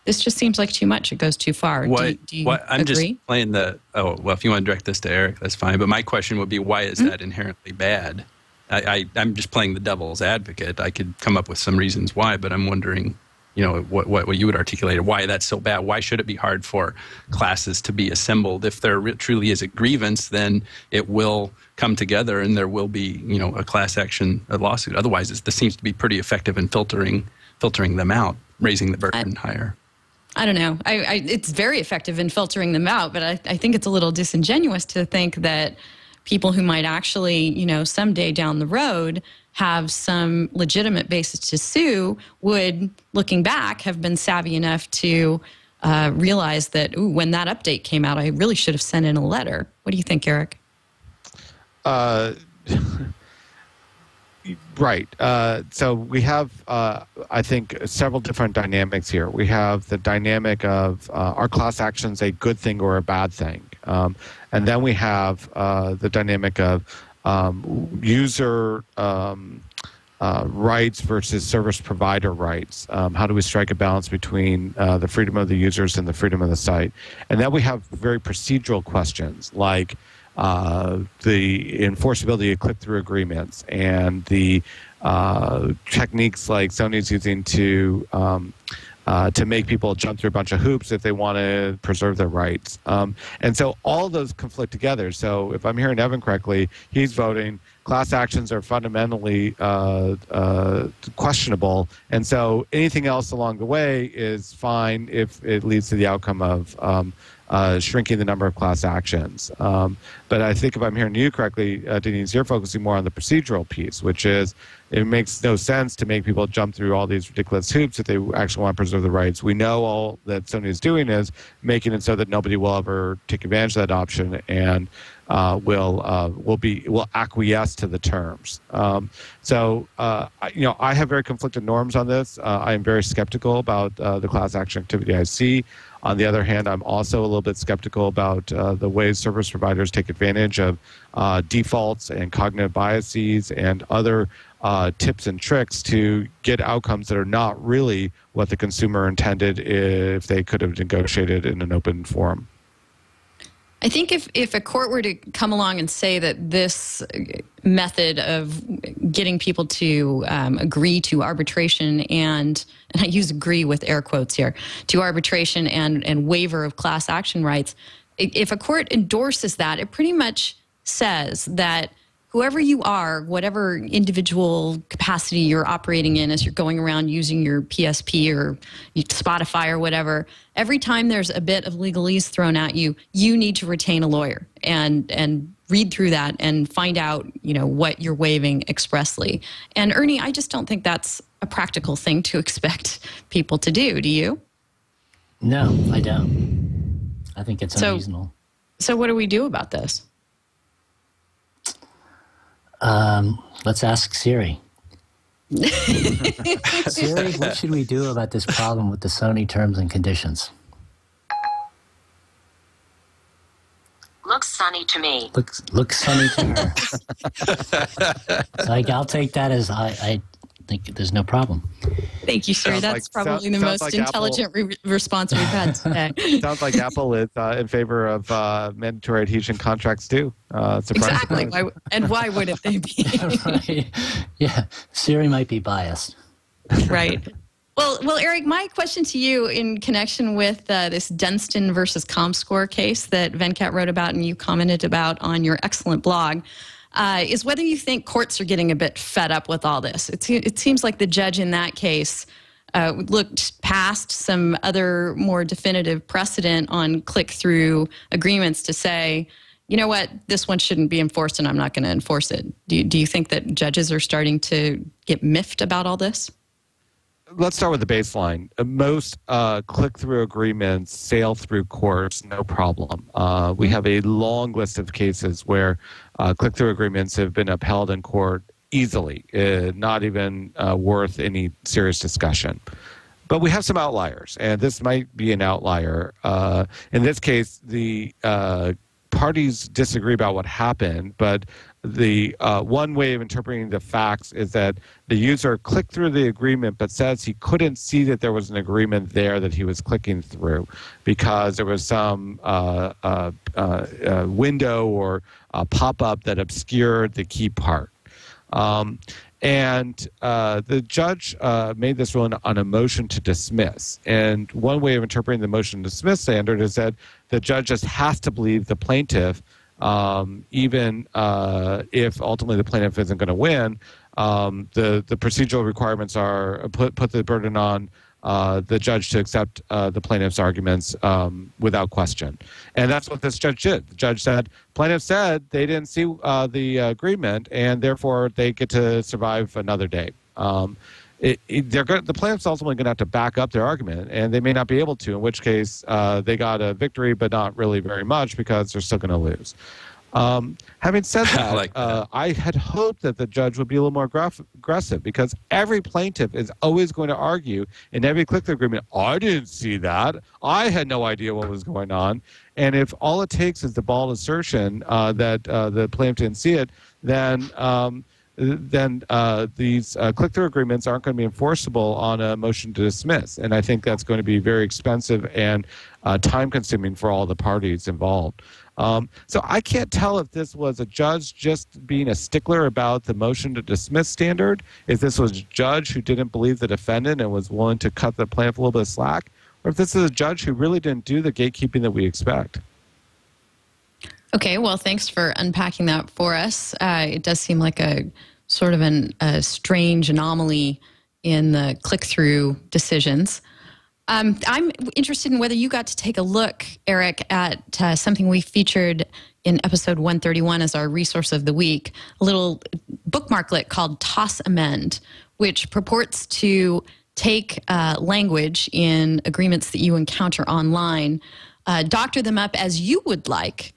this just seems like too much. It goes too far. Do you I'm agree? just playing if you want to direct this to Eric, that's fine. But my question would be, why is that inherently bad? I'm just playing the devil's advocate. I could come up with some reasons why, but I'm wondering, what you would articulate, why that's so bad. Why should it be hard for classes to be assembled? If there truly is a grievance, then it will come together and there will be, a class action, a lawsuit. Otherwise, this seems to be pretty effective in filtering them out, raising the burden higher. I don't know. It's very effective in filtering them out, but I think it's a little disingenuous to think that people who might actually, someday down the road have some legitimate basis to sue would, looking back, have been savvy enough to realize that, when that update came out, I really should have sent in a letter. What do you think, Eric? Right. So we have, I think, several different dynamics here. We have the dynamic of are class actions a good thing or a bad thing? And then we have the dynamic of user rights versus service provider rights. How do we strike a balance between the freedom of the users and the freedom of the site? And then we have very procedural questions like the enforceability of click-through agreements and the techniques like Sony's using to make people jump through a bunch of hoops if they want to preserve their rights. And so all of those conflict together. So if I'm hearing Evan correctly, he's voting class actions are fundamentally questionable. And so anything else along the way is fine if it leads to the outcome of shrinking the number of class actions. But I think if I'm hearing you correctly, Denise, you're focusing more on the procedural piece, which is it makes no sense to make people jump through all these ridiculous hoops if they actually want to preserve the rights. We know all that Sony is doing is making it so that nobody will ever take advantage of that option and will acquiesce to the terms. So I have very conflicted norms on this. I am very skeptical about the class action activity I see. On the other hand, I'm also a little bit skeptical about the ways service providers take advantage of defaults and cognitive biases and other tips and tricks to get outcomes that are not really what the consumer intended if they could have negotiated in an open forum. I think if a court were to come along and say that this method of getting people to agree to arbitration and I use agree with air quotes here, to arbitration and waiver of class action rights, if a court endorses that, it pretty much says that whoever you are, whatever individual capacity you're operating in as you're going around using your PSP or Spotify or whatever, every time there's a bit of legalese thrown at you, you need to retain a lawyer and read through that and find out, what you're waiving expressly. And Ernie, I just don't think that's a practical thing to expect people to do. Do you? No, I don't. I think it's unreasonable. So what do we do about this? Let's ask Siri. Siri, what should we do about this problem with the Sony terms and conditions? Looks sunny to me. Looks sunny to her. I'll take that as I think there's no problem. Thank you, Siri. That's probably the most intelligent response we've had today. Sounds like Apple is in favor of mandatory adhesion contracts too. Exactly. Why wouldn't they be? Right. Yeah, Siri might be biased. Right. Well, Eric, my question to you in connection with this Dunstan versus ComScore case that Venkat wrote about and you commented about on your excellent blog is whether you think courts are getting a bit fed up with all this. It seems like the judge in that case looked past some other more definitive precedent on click-through agreements to say, you know what, this one shouldn't be enforced and I'm not going to enforce it. Do you think that judges are starting to get miffed about all this? Let's start with the baseline. Most click-through agreements sail through courts, no problem. We have a long list of cases where click-through agreements have been upheld in court easily, not even worth any serious discussion. But we have some outliers, and this might be an outlier. In this case, the parties disagree about what happened, but the one way of interpreting the facts is that the user clicked through the agreement but says he couldn't see that there was an agreement there that he was clicking through because there was some window or pop-up that obscured the key part. And the judge made this ruling on a motion to dismiss. And one way of interpreting the motion to dismiss standard is that the judge just has to believe the plaintiff, even if ultimately the plaintiff isn't going to win. The procedural requirements are put the burden on the judge to accept the plaintiff's arguments without question. And that's what this judge did. The judge said, plaintiff said they didn't see the agreement, and therefore they get to survive another day. The plaintiff's ultimately going to have to back up their argument, and they may not be able to, in which case they got a victory, but not really very much because they're still going to lose. Having said that, I had hoped that the judge would be a little more aggressive because every plaintiff is always going to argue in every click-through agreement, I didn't see that. I had no idea what was going on. And if all it takes is the bald assertion that the plaintiff didn't see it, then these click-through agreements aren't going to be enforceable on a motion to dismiss. And I think that's going to be very expensive and time-consuming for all the parties involved. So I can't tell if this was a judge just being a stickler about the motion to dismiss standard, if this was a judge who didn't believe the defendant and was willing to cut the plaintiff a little bit of slack, or if this is a judge who really didn't do the gatekeeping that we expect. Okay, well, thanks for unpacking that for us. It does seem like a sort of a strange anomaly in the click-through decisions. I'm interested in whether you got to take a look, Eric, at something we featured in episode 131 as our resource of the week, a little bookmarklet called ToS Amend, which purports to take language in agreements that you encounter online, doctor them up as you would like,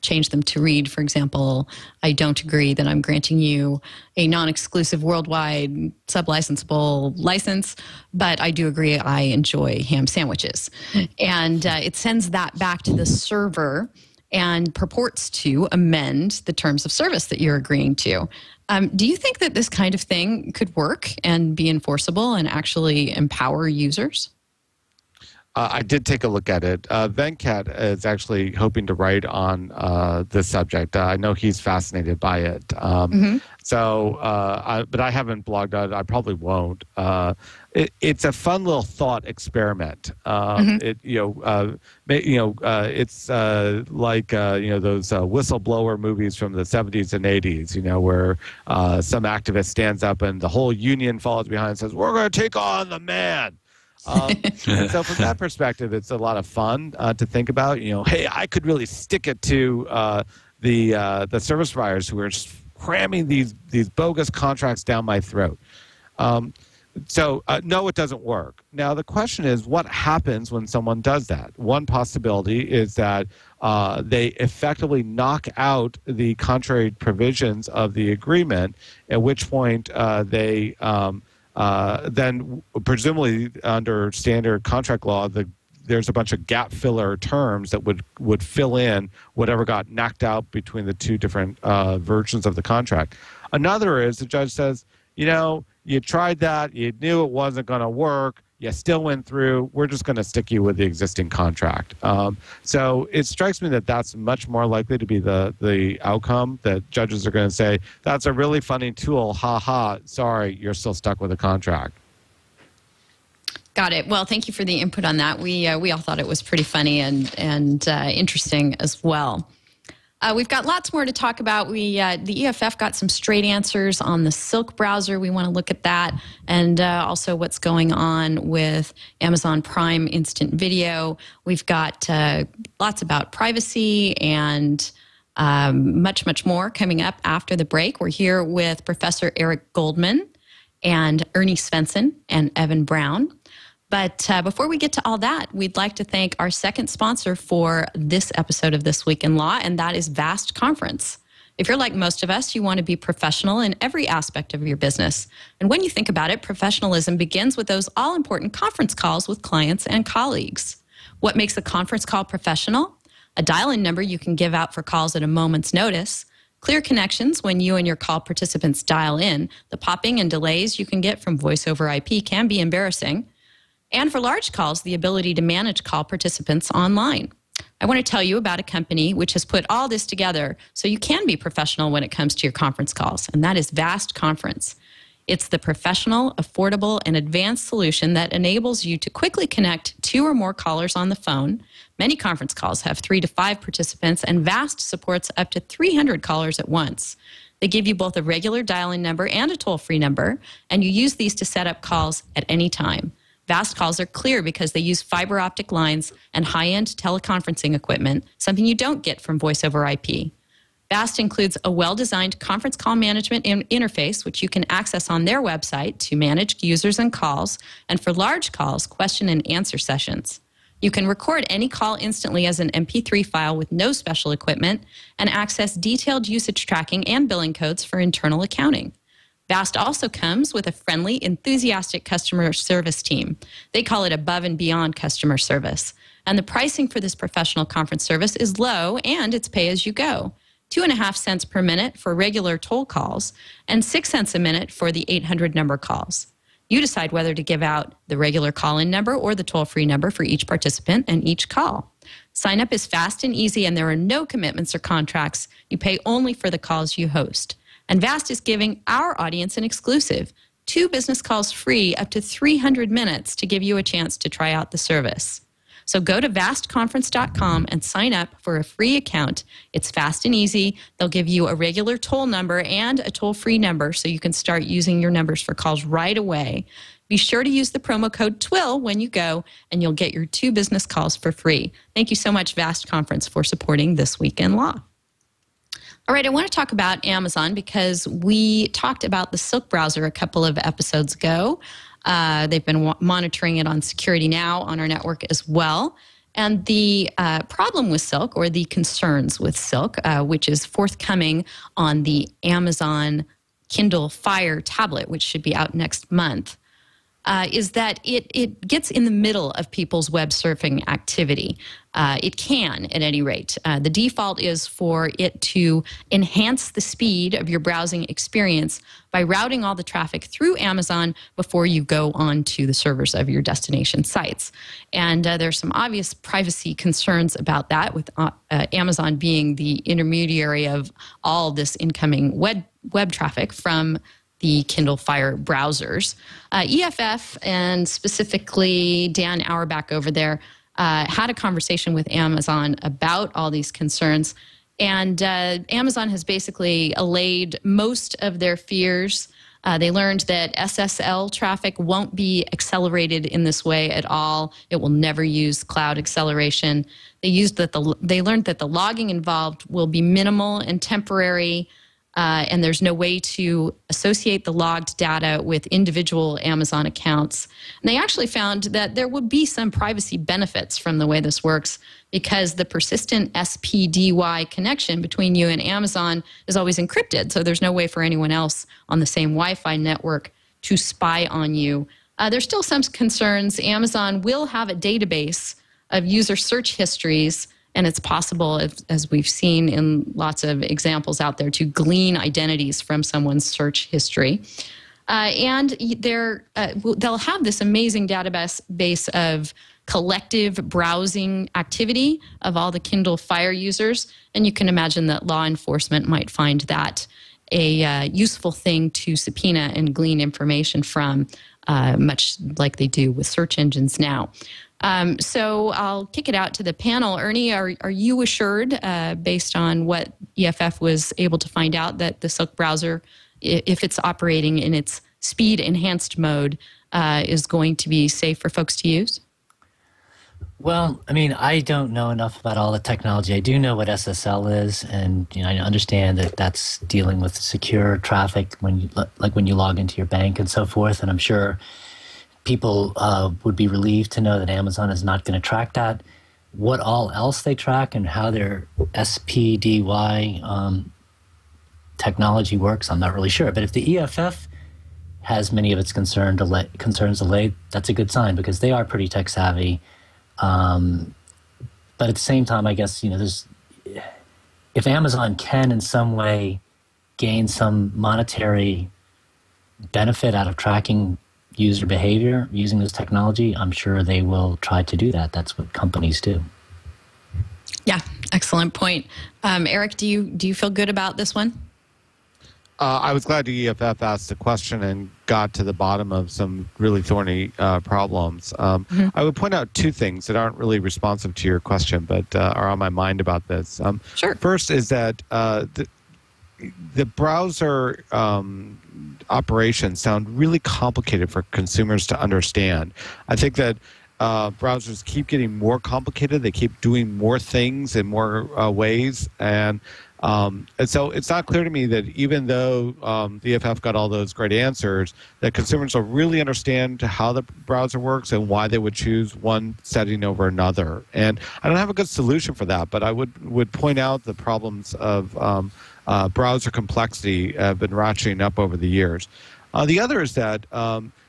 change them to read, for example, I don't agree that I'm granting you a non-exclusive worldwide sublicensable license, but I do agree I enjoy ham sandwiches. And it sends that back to the server and purports to amend the terms of service that you're agreeing to. Do you think that this kind of thing could work and be enforceable and actually empower users? I did take a look at it. Venkat is actually hoping to write on this subject. I know he's fascinated by it. So, but I haven't blogged on it. I probably won't. It's a fun little thought experiment. It's like those whistleblower movies from the 70s and 80s. Where some activist stands up and the whole union follows behind and says, "We're going to take on the man." So from that perspective, it's a lot of fun to think about. Hey, I could really stick it to the service providers who are cramming these bogus contracts down my throat. So no, it doesn't work. Now the question is, what happens when someone does that? One possibility is that they effectively knock out the contrary provisions of the agreement, at which point they then presumably under standard contract law, there's a bunch of gap filler terms that would fill in whatever got knocked out between the two different versions of the contract. Another is the judge says, you tried that, you knew it wasn't going to work, you still went through, we're just going to stick you with the existing contract. So it strikes me that that's much more likely to be the outcome, that judges are going to say, that's a really funny tool, ha, sorry, you're still stuck with the contract. Got it. Well, thank you for the input on that. We all thought it was pretty funny and interesting as well. We've got lots more to talk about. The EFF got some straight answers on the Silk browser. We want to look at that, and also what's going on with Amazon Prime Instant Video. We've got lots about privacy and much more coming up after the break. We're here with Professor Eric Goldman and Ernie Svenson and Evan Brown. But before we get to all that, we'd like to thank our second sponsor for this episode of This Week in Law, and that is Vast Conference. If you're like most of us, you want to be professional in every aspect of your business. And when you think about it, professionalism begins with those all-important conference calls with clients and colleagues. What makes a conference call professional? A dial-in number you can give out for calls at a moment's notice, clear connections when you and your call participants dial in. The popping and delays you can get from voice over IP can be embarrassing. And for large calls, the ability to manage call participants online. I want to tell you about a company which has put all this together so you can be professional when it comes to your conference calls, and that is Vast Conference. It's the professional, affordable, and advanced solution that enables you to quickly connect 2 or more callers on the phone. Many conference calls have 3 to 5 participants, and Vast supports up to 300 callers at once. They give you both a regular dial-in number and a toll-free number, and you use these to set up calls at any time. Vast calls are clear because they use fiber optic lines and high-end teleconferencing equipment, something you don't get from voice over IP. Vast includes a well-designed conference call management interface, which you can access on their website to manage users and calls, and for large calls, question and answer sessions. You can record any call instantly as an MP3 file with no special equipment and access detailed usage tracking and billing codes for internal accounting. Vast also comes with a friendly, enthusiastic customer service team. They call it above and beyond customer service. And the pricing for this professional conference service is low, and it's pay as you go. 2.5 cents per minute for regular toll calls and 6 cents a minute for the 800 number calls. You decide whether to give out the regular call-in number or the toll-free number for each participant and each call. Sign up is fast and easy, and there are no commitments or contracts. You pay only for the calls you host. And Vast is giving our audience an exclusive 2 business calls free up to 300 minutes to give you a chance to try out the service. So go to vastconference.com and sign up for a free account. It's fast and easy. They'll give you a regular toll number and a toll-free number so you can start using your numbers for calls right away. Be sure to use the promo code TWiL when you go, and you'll get your 2 business calls for free. Thank you so much, Vast Conference, for supporting This Week in Law. All right, I want to talk about Amazon because we talked about the Silk browser a couple of episodes ago. They've been monitoring it on Security Now on our network as well. And the problem with Silk, or the concerns with Silk, which is forthcoming on the Amazon Kindle Fire tablet, which should be out next month, is that it gets in the middle of people's web surfing activity. It can, at any rate. The default is for it to enhance the speed of your browsing experience by routing all the traffic through Amazon before you go on to the servers of your destination sites. And there's some obvious privacy concerns about that, with Amazon being the intermediary of all this incoming web traffic from the Kindle Fire browsers. EFF, and specifically Dan Auerbach over there, had a conversation with Amazon about all these concerns. And Amazon has basically allayed most of their fears. They learned that SSL traffic won't be accelerated in this way at all. It will never use cloud acceleration. They learned that the logging involved will be minimal and temporary, and there's no way to associate the logged data with individual Amazon accounts. And they actually found that there would be some privacy benefits from the way this works, because the persistent SPDY connection between you and Amazon is always encrypted, so there's no way for anyone else on the same Wi-Fi network to spy on you. There's still some concerns. Amazon will have a database of user search histories, and it's possible, as we've seen in lots of examples out there, to glean identities from someone's search history. And they'll have this amazing database of collective browsing activity of all the Kindle Fire users. And you can imagine that law enforcement might find that a useful thing to subpoena and glean information from, much like they do with search engines now. So I'll kick it out to the panel. Ernie, are you assured, based on what EFF was able to find out, that the Silk browser, if it's operating in its speed-enhanced mode, is going to be safe for folks to use? Well, I mean, I don't know enough about all the technology. I do know what SSL is, and I understand that that's dealing with secure traffic when you log into your bank and so forth. And I'm sure people would be relieved to know that Amazon is not going to track that. What all else they track and how their SPDY technology works, I'm not really sure. But if the EFF has many of its concerns delayed, that's a good sign because they are pretty tech savvy. But at the same time, I guess, if Amazon can in some way gain some monetary benefit out of tracking user behavior using this technology, I'm sure they will try to do that. That's what companies do. Yeah, excellent point. Eric, do you feel good about this one? I was glad the EFF asked the question and got to the bottom of some really thorny problems. I would point out two things that aren't really responsive to your question, but are on my mind about this. Sure. First is that the browser operations sound really complicated for consumers to understand. I think that browsers keep getting more complicated. They keep doing more things in more ways, and so it's not clear to me that even though the EFF got all those great answers, that consumers will really understand how the browser works and why they would choose one setting over another. And I don't have a good solution for that, but I would point out the problems of browser complexity have been ratcheting up over the years. The other is that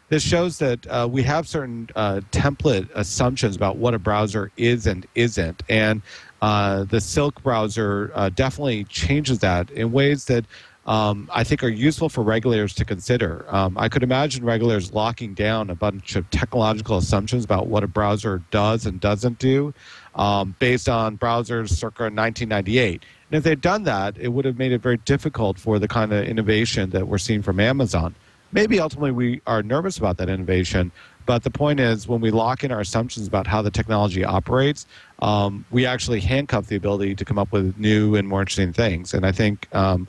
this shows that we have certain template assumptions about what a browser is and isn't. And the Silk browser definitely changes that in ways that I think are useful for regulators to consider. I could imagine regulators locking down a bunch of technological assumptions about what a browser does and doesn't do based on browsers circa 1998. And if they'd done that, it would have made it very difficult for the kind of innovation that we're seeing from Amazon. Maybe ultimately we are nervous about that innovation, but the point is when we lock in our assumptions about how the technology operates, we actually handcuff the ability to come up with new and more interesting things. And I think I'm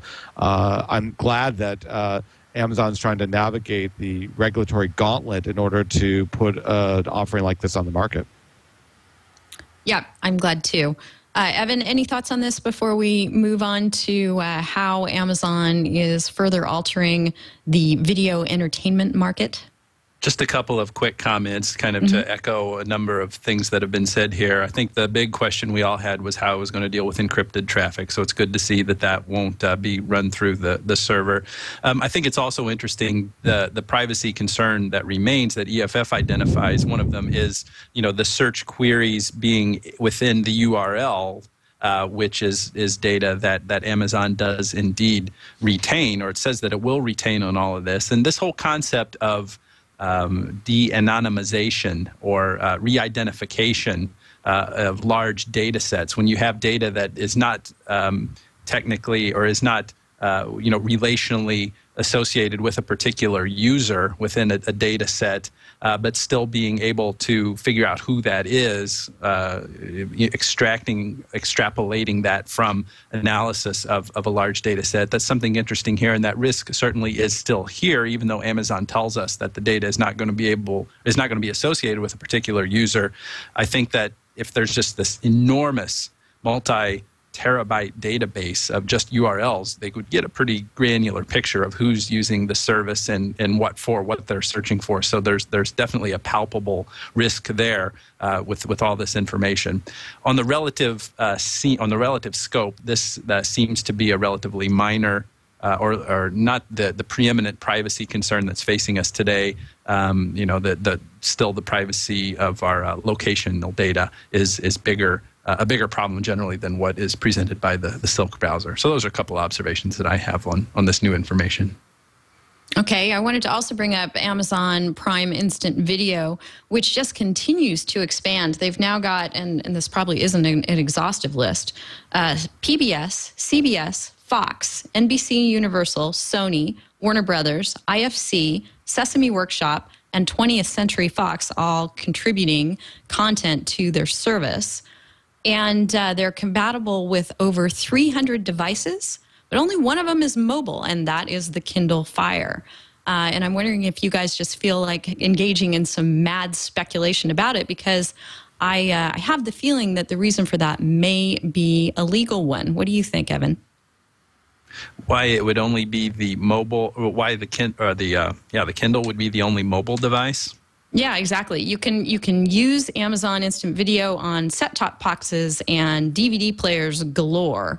glad that Amazon's trying to navigate the regulatory gauntlet in order to put an offering like this on the market. Yeah, I'm glad too. Evan, any thoughts on this before we move on to how Amazon is further altering the video entertainment market? Just a couple of quick comments, kind of to echo a number of things that have been said here. I think the big question we all had was how it was going to deal with encrypted traffic. So it's good to see that that won't be run through the server. I think it's also interesting the privacy concern that remains that EFF identifies. One of them is, the search queries being within the URL. Which is data that Amazon does indeed retain, or it says that it will retain on all of this. And this whole concept of de-anonymization or re-identification of large data sets, when you have data that is not technically or is not relationally associated with a particular user within a data set, but still being able to figure out who that is, extrapolating that from analysis of a large data set. That's something interesting here, and that risk certainly is still here, even though Amazon tells us that the data is not going to be associated with a particular user. I think that if there's just this enormous multi-terabyte database of just URLs, they could get a pretty granular picture of who's using the service and what they're searching for. So there's definitely a palpable risk there with all this information. On the relative scope, this seems to be a relatively minor or not the preeminent privacy concern that's facing us today. Still the privacy of our locational data is bigger. A bigger problem generally than what is presented by the Silk browser. So those are a couple of observations that I have on this new information. Okay, I wanted to also bring up Amazon Prime Instant Video, which just continues to expand. They've now got, and this probably isn't an exhaustive list, PBS, CBS, Fox, NBC Universal, Sony, Warner Brothers, IFC, Sesame Workshop, and 20th Century Fox all contributing content to their service. And they're compatible with over 300 devices, but only one of them is mobile, and that is the Kindle Fire. And I'm wondering if you guys just feel like engaging in some mad speculation about it, because I have the feeling that the reason for that may be a legal one. What do you think, Evan? Why it would only be the mobile? Why the Kindle would be the only mobile device? Yeah, exactly. You can use Amazon Instant Video on set-top boxes and DVD players galore,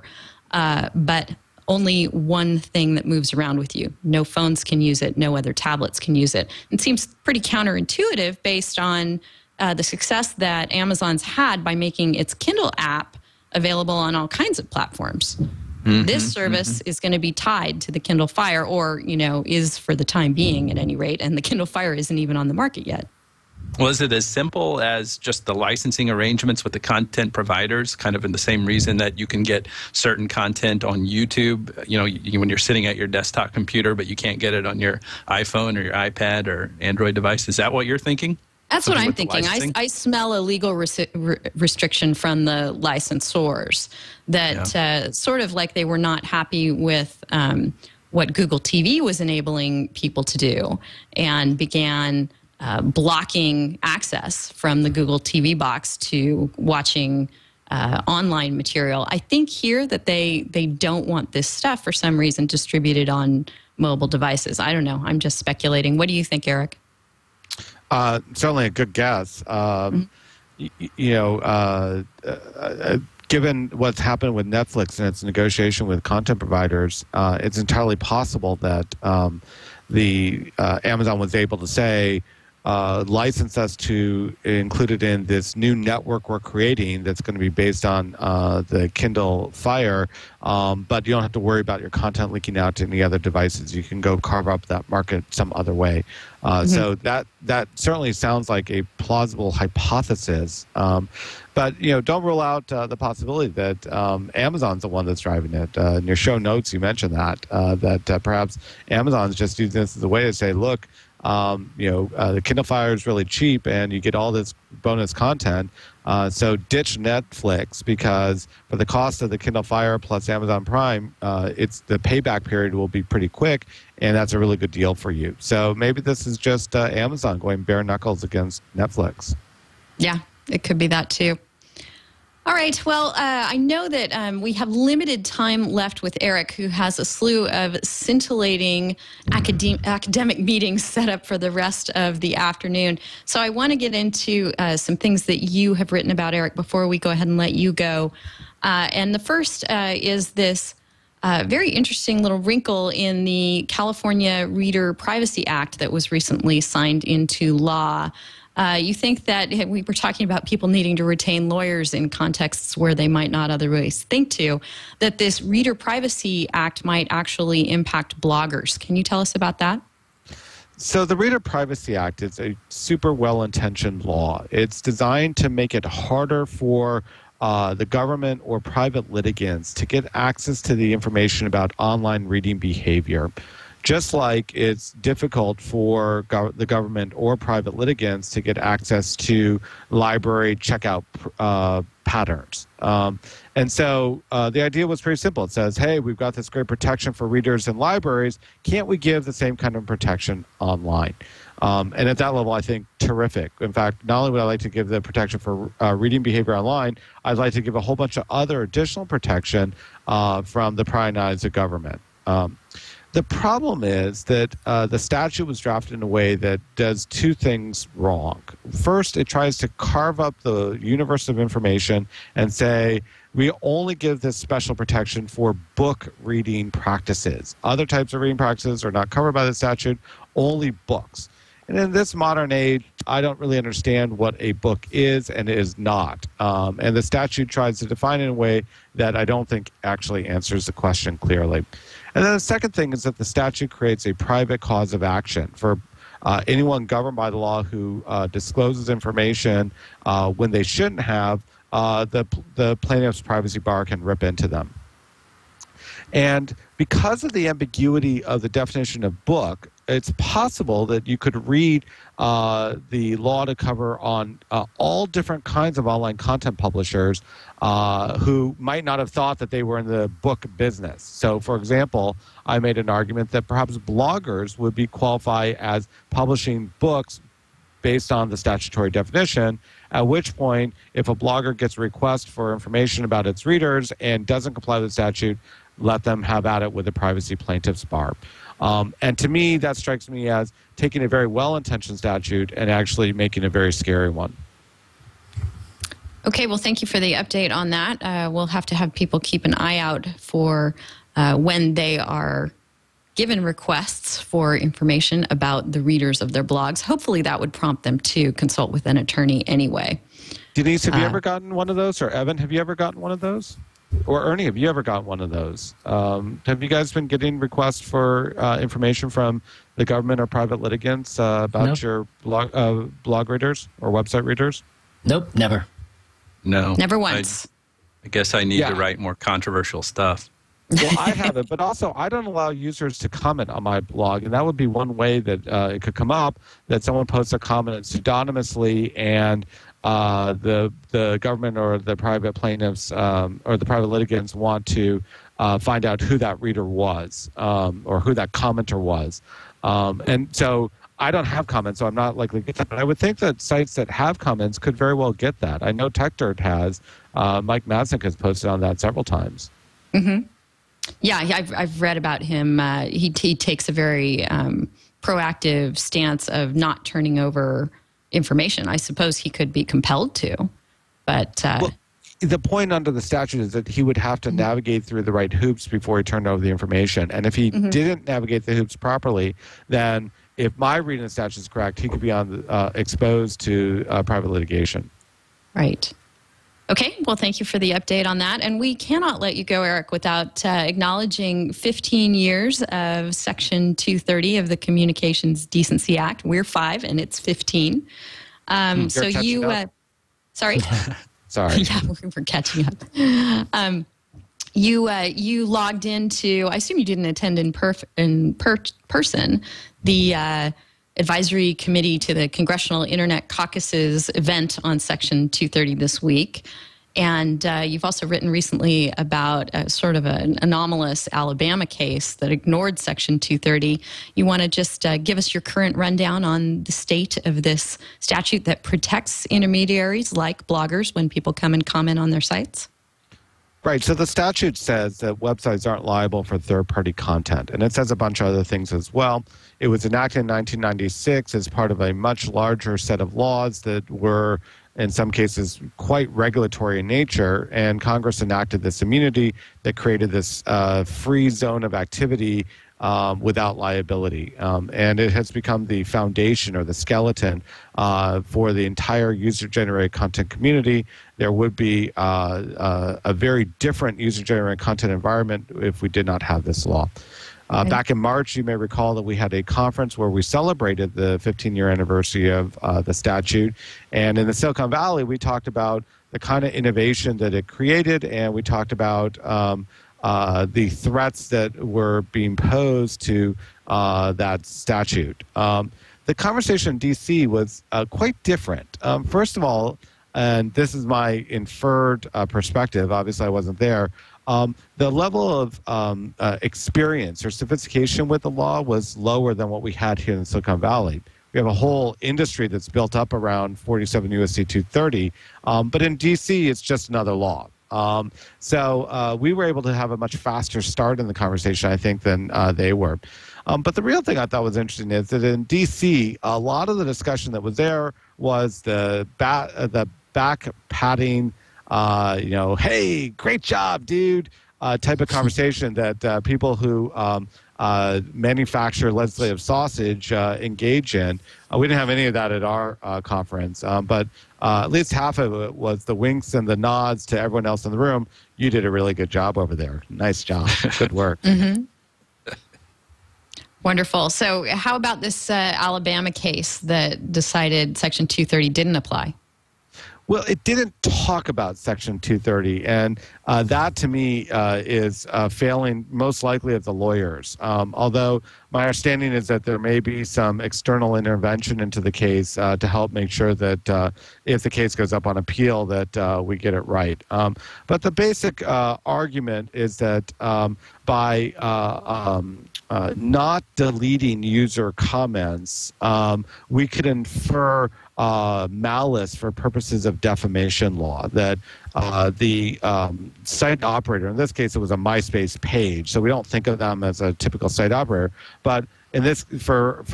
but only one thing that moves around with you. No phones can use it. No other tablets can use it. It seems pretty counterintuitive based on the success that Amazon's had by making its Kindle app available on all kinds of platforms. This service is going to be tied to the Kindle Fire, or, is for the time being at any rate, and the Kindle Fire isn't even on the market yet. Well, is it as simple as just the licensing arrangements with the content providers, kind of in the same reason that you can get certain content on YouTube, when you're sitting at your desktop computer, but you can't get it on your iPhone or your iPad or Android device? Is that what you're thinking? That's what I'm thinking. I smell a legal restriction from the licensors that sort of like they were not happy with what Google TV was enabling people to do and began blocking access from the Google TV box to watching online material. I think here that they don't want this stuff for some reason distributed on mobile devices. I don't know. I'm just speculating. What do you think, Eric? Certainly a good guess. Given what's happened with Netflix and its negotiation with content providers, it's entirely possible that Amazon was able to say, license us to include it in this new network we're creating that's going to be based on the Kindle Fire, but you don't have to worry about your content leaking out to any other devices. You can go carve up that market some other way. So that certainly sounds like a plausible hypothesis. But don't rule out the possibility that Amazon's the one that's driving it. In your show notes, you mentioned that perhaps Amazon's just using this as a way to say, look, the Kindle Fire is really cheap and you get all this bonus content. So ditch Netflix, because for the cost of the Kindle Fire plus Amazon Prime, the payback period will be pretty quick, and that's a really good deal for you. So maybe this is just Amazon going bare knuckles against Netflix. Yeah, it could be that too. All right. Well, I know that we have limited time left with Eric, who has a slew of scintillating academic meetings set up for the rest of the afternoon. So I want to get into some things that you have written about, Eric, before we go ahead and let you go. And the first is this very interesting little wrinkle in the California Reader Privacy Act that was recently signed into law. You think that we were talking about people needing to retain lawyers in contexts where they might not otherwise think to, that this Reader Privacy Act might actually impact bloggers. Can you tell us about that? So the Reader Privacy Act is a super well-intentioned law. It's designed to make it harder for the government or private litigants to get access to the information about online reading behavior. Just like it's difficult for the government or private litigants to get access to library checkout patterns. And so the idea was pretty simple. It says, hey, we've got this great protection for readers in libraries. Can't we give the same kind of protection online? And at that level, I think terrific. In fact, not only would I like to give the protection for reading behavior online, I'd like to give a whole bunch of other additional protection from the prying eyes of government. The problem is that the statute was drafted in a way that does two things wrong. First, it tries to carve up the universe of information and say, we only give this special protection for book reading practices. Other types of reading practices are not covered by the statute, only books. And in this modern age, I don't really understand what a book is and is not. And the statute tries to define it in a way that I don't think actually answers the question clearly. And then the second thing is that the statute creates a private cause of action for anyone governed by the law who discloses information when they shouldn't have. The plaintiff's privacy bar can rip into them. And because of the ambiguity of the definition of book, it's possible that you could read the law to cover on all different kinds of online content publishers who might not have thought that they were in the book business. So, for example, I made an argument that perhaps bloggers would be qualified as publishing books based on the statutory definition, at which point, if a blogger gets a request for information about its readers and doesn't comply with the statute, let them have at it with the privacy plaintiff's bar. And to me, that strikes me as taking a very well-intentioned statute and actually making a very scary one. Okay, well, thank you for the update on that. We'll have to have people keep an eye out for when they are given requests for information about the readers of their blogs. Hopefully that would prompt them to consult with an attorney anyway. Denise, have you ever gotten one of those? Or Evan, have you ever gotten one of those? Or Ernie, have you ever gotten one of those? Have you guys been getting requests for information from the government or private litigants about your blog readers or website readers? Nope, never. No. Never once. I guess I need to write more controversial stuff. Well, I haven't, but also I don't allow users to comment on my blog, and that would be one way that it could come up, that someone posts a comment pseudonymously and the government or the private plaintiffs or the private litigants want to find out who that reader was or who that commenter was. And so I don't have comments, so I'm not likely to get that. But I would think that sites that have comments could very well get that. I know TechDirt has. Mike Madsen has posted on that several times. Mm-hmm. Yeah, I've read about him. He takes a very proactive stance of not turning over information. I suppose he could be compelled to, but... Well, the point under the statute is that he would have to navigate through the right hoops before he turned over the information. And if he didn't navigate the hoops properly, then if my reading of the statute is correct, he could be exposed to private litigation. Right. Okay, well, thank you for the update on that. And we cannot let you go, Eric, without acknowledging 15 years of Section 230 of the Communications Decency Act. We're 5 and it's 15. So you... sorry? Sorry. Yeah, we're catching up. You logged into, I assume you didn't attend in person, the advisory committee to the Congressional Internet Caucus's event on Section 230 this week. And you've also written recently about sort of an anomalous Alabama case that ignored Section 230. You want to just give us your current rundown on the state of this statute that protects intermediaries like bloggers when people come and comment on their sites? Right. So the statute says that websites aren't liable for third-party content, and it says a bunch of other things as well. It was enacted in 1996 as part of a much larger set of laws that were, in some cases, quite regulatory in nature, and Congress enacted this immunity that created this free zone of activity without liability. And it has become the foundation or the skeleton for the entire user-generated content community. There would be a very different user-generated content environment if we did not have this law. Back in March, you may recall that we had a conference where we celebrated the 15-year anniversary of the statute. And in the Silicon Valley, we talked about the kind of innovation that it created, and we talked about the threats that were being posed to that statute. The conversation in D.C. was quite different. First of all, and this is my inferred perspective, obviously I wasn't there, the level of experience or sophistication with the law was lower than what we had here in Silicon Valley. We have a whole industry that's built up around 47 U.S.C. 230, but in D.C. it's just another law. So we were able to have a much faster start in the conversation, I think, than they were. But the real thing I thought was interesting is that in D.C., a lot of the discussion that was there was the back patting, hey, great job, dude, type of conversation that people who manufacture legislative sausage engage in. We didn't have any of that at our conference, but at least half of it was the winks and the nods to everyone else in the room. You did a really good job over there. Nice job. Good work. Mm-hmm. Wonderful. So how about this Alabama case that decided Section 230 didn't apply? Well, it didn't talk about Section 230, and that to me is failing most likely of the lawyers. Although my understanding is that there may be some external intervention into the case to help make sure that if the case goes up on appeal that we get it right. But the basic argument is that by not deleting user comments, we could infer malice for purposes of defamation law, that the site operator, in this case it was a MySpace page, so we don't think of them as a typical site operator, but in this, for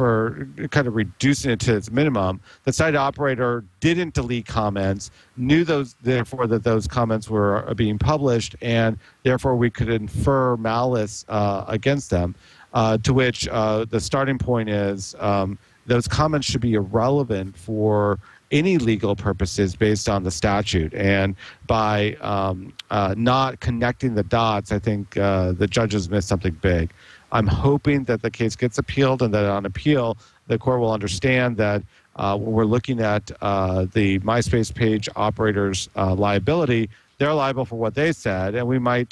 kind of reducing it to its minimum, the site operator didn't delete comments, knew therefore that those comments were being published, and therefore we could infer malice against them. To which the starting point is those comments should be irrelevant for any legal purposes based on the statute. And by not connecting the dots, I think the judges missed something big. I'm hoping that the case gets appealed, and that on appeal, the court will understand that when we're looking at the MySpace page operator's liability, they're liable for what they said, and we might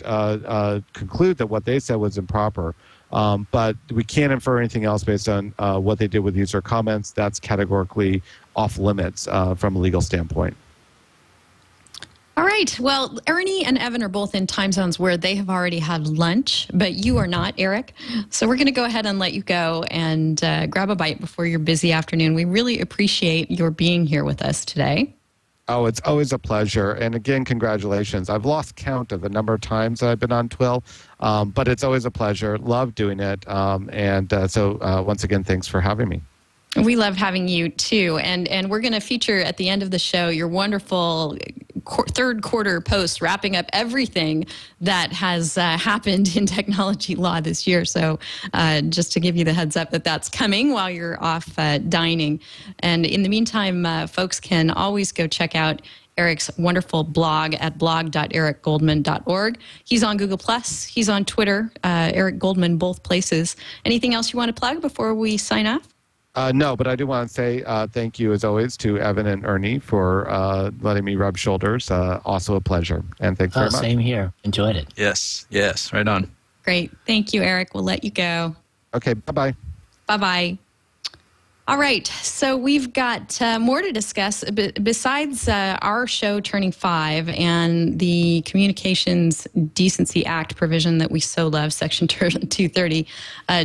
conclude that what they said was improper. But we can't infer anything else based on what they did with user comments. That's categorically off limits from a legal standpoint. All right. Well, Ernie and Evan are both in time zones where they have already had lunch, but you are not, Eric. So we're going to go ahead and let you go and grab a bite before your busy afternoon. We really appreciate your being here with us today. Oh, it's always a pleasure. And again, congratulations. I've lost count of the number of times I've been on TWiL, but it's always a pleasure. Love doing it. So once again, thanks for having me. We love having you too. And we're going to feature at the end of the show your wonderful third quarter post wrapping up everything that has happened in technology law this year. So just to give you the heads up that that's coming while you're off dining. And in the meantime, folks can always go check out Eric's wonderful blog at blog.ericgoldman.org. He's on Google+. He's on Twitter, Eric Goldman, both places. Anything else you want to plug before we sign off? No, but I do want to say thank you, as always, to Evan and Ernie for letting me rub shoulders. Also a pleasure. And thanks very much. Same here. Enjoyed it. Yes, right on. Great. Thank you, Eric. We'll let you go. Okay, bye-bye. Bye-bye. All right, so we've got more to discuss. Besides our show turning 5 and the Communications Decency Act provision that we so love, Section 230,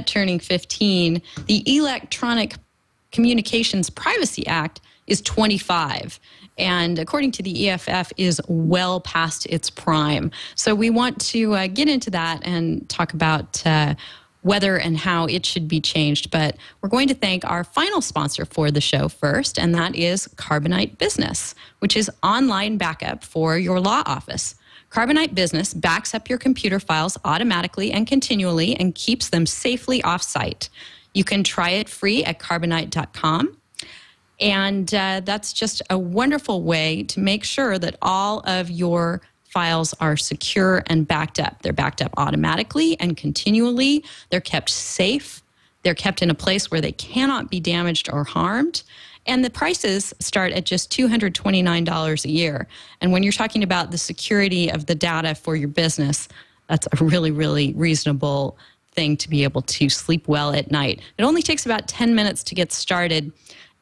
turning 15, the Electronic Communications Privacy Act is 25. And according to the EFF, is well past its prime. So we want to get into that and talk about whether and how it should be changed. But we're going to thank our final sponsor for the show first, and that is Carbonite Business, which is online backup for your law office. Carbonite Business backs up your computer files automatically and continually and keeps them safely off-site. You can try it free at carbonite.com. And that's just a wonderful way to make sure that all of your files are secure and backed up. They're backed up automatically and continually. They're kept safe. They're kept in a place where they cannot be damaged or harmed. And the prices start at just $229 a year. And when you're talking about the security of the data for your business, that's a really, really reasonable thing to be able to sleep well at night. It only takes about 10 minutes to get started.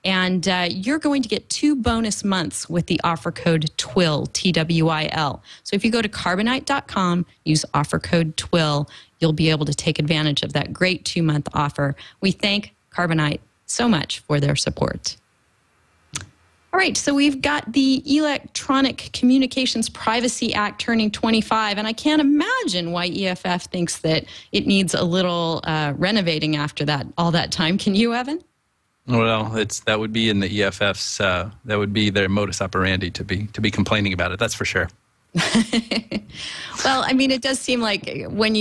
And you're going to get 2 bonus months with the offer code TWiL, T-W-I-L. So if you go to carbonite.com, use offer code TWiL, you'll be able to take advantage of that great 2-month offer. We thank Carbonite so much for their support. All right, so we've got the Electronic Communications Privacy Act turning 25, and I can't imagine why EFF thinks that it needs a little renovating after that, all that time. Can you, Evan? Well, that would be in the EFF's. That would be their modus operandi to be complaining about it. That's for sure. Well, I mean, it does seem like when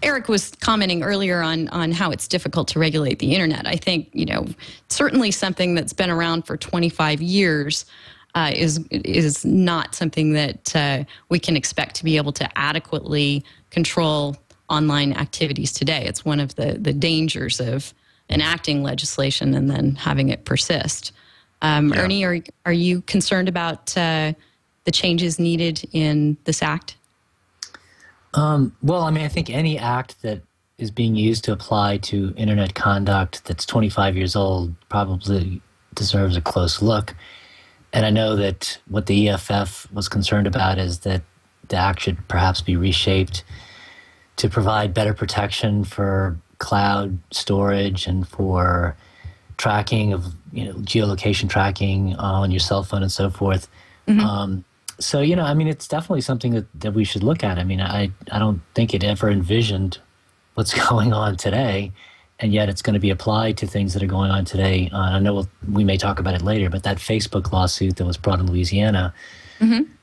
Eric was commenting earlier on how it's difficult to regulate the internet. I think certainly something that's been around for 25 years is not something that we can expect to be able to adequately control online activities today. It's one of the dangers of enacting legislation and then having it persist. Ernie, are you concerned about the changes needed in this act? Well, I mean, I think any act that is being used to apply to internet conduct that's 25 years old probably deserves a close look. And I know that what the EFF was concerned about is that the act should perhaps be reshaped to provide better protection for cloud storage and for tracking of geolocation tracking on your cell phone and so forth. Mm-hmm. So, I mean, it's definitely something that we should look at. I mean, I don't think it ever envisioned what's going on today, and yet it's going to be applied to things that are going on today. I know we may talk about it later, but that Facebook lawsuit that was brought in Louisiana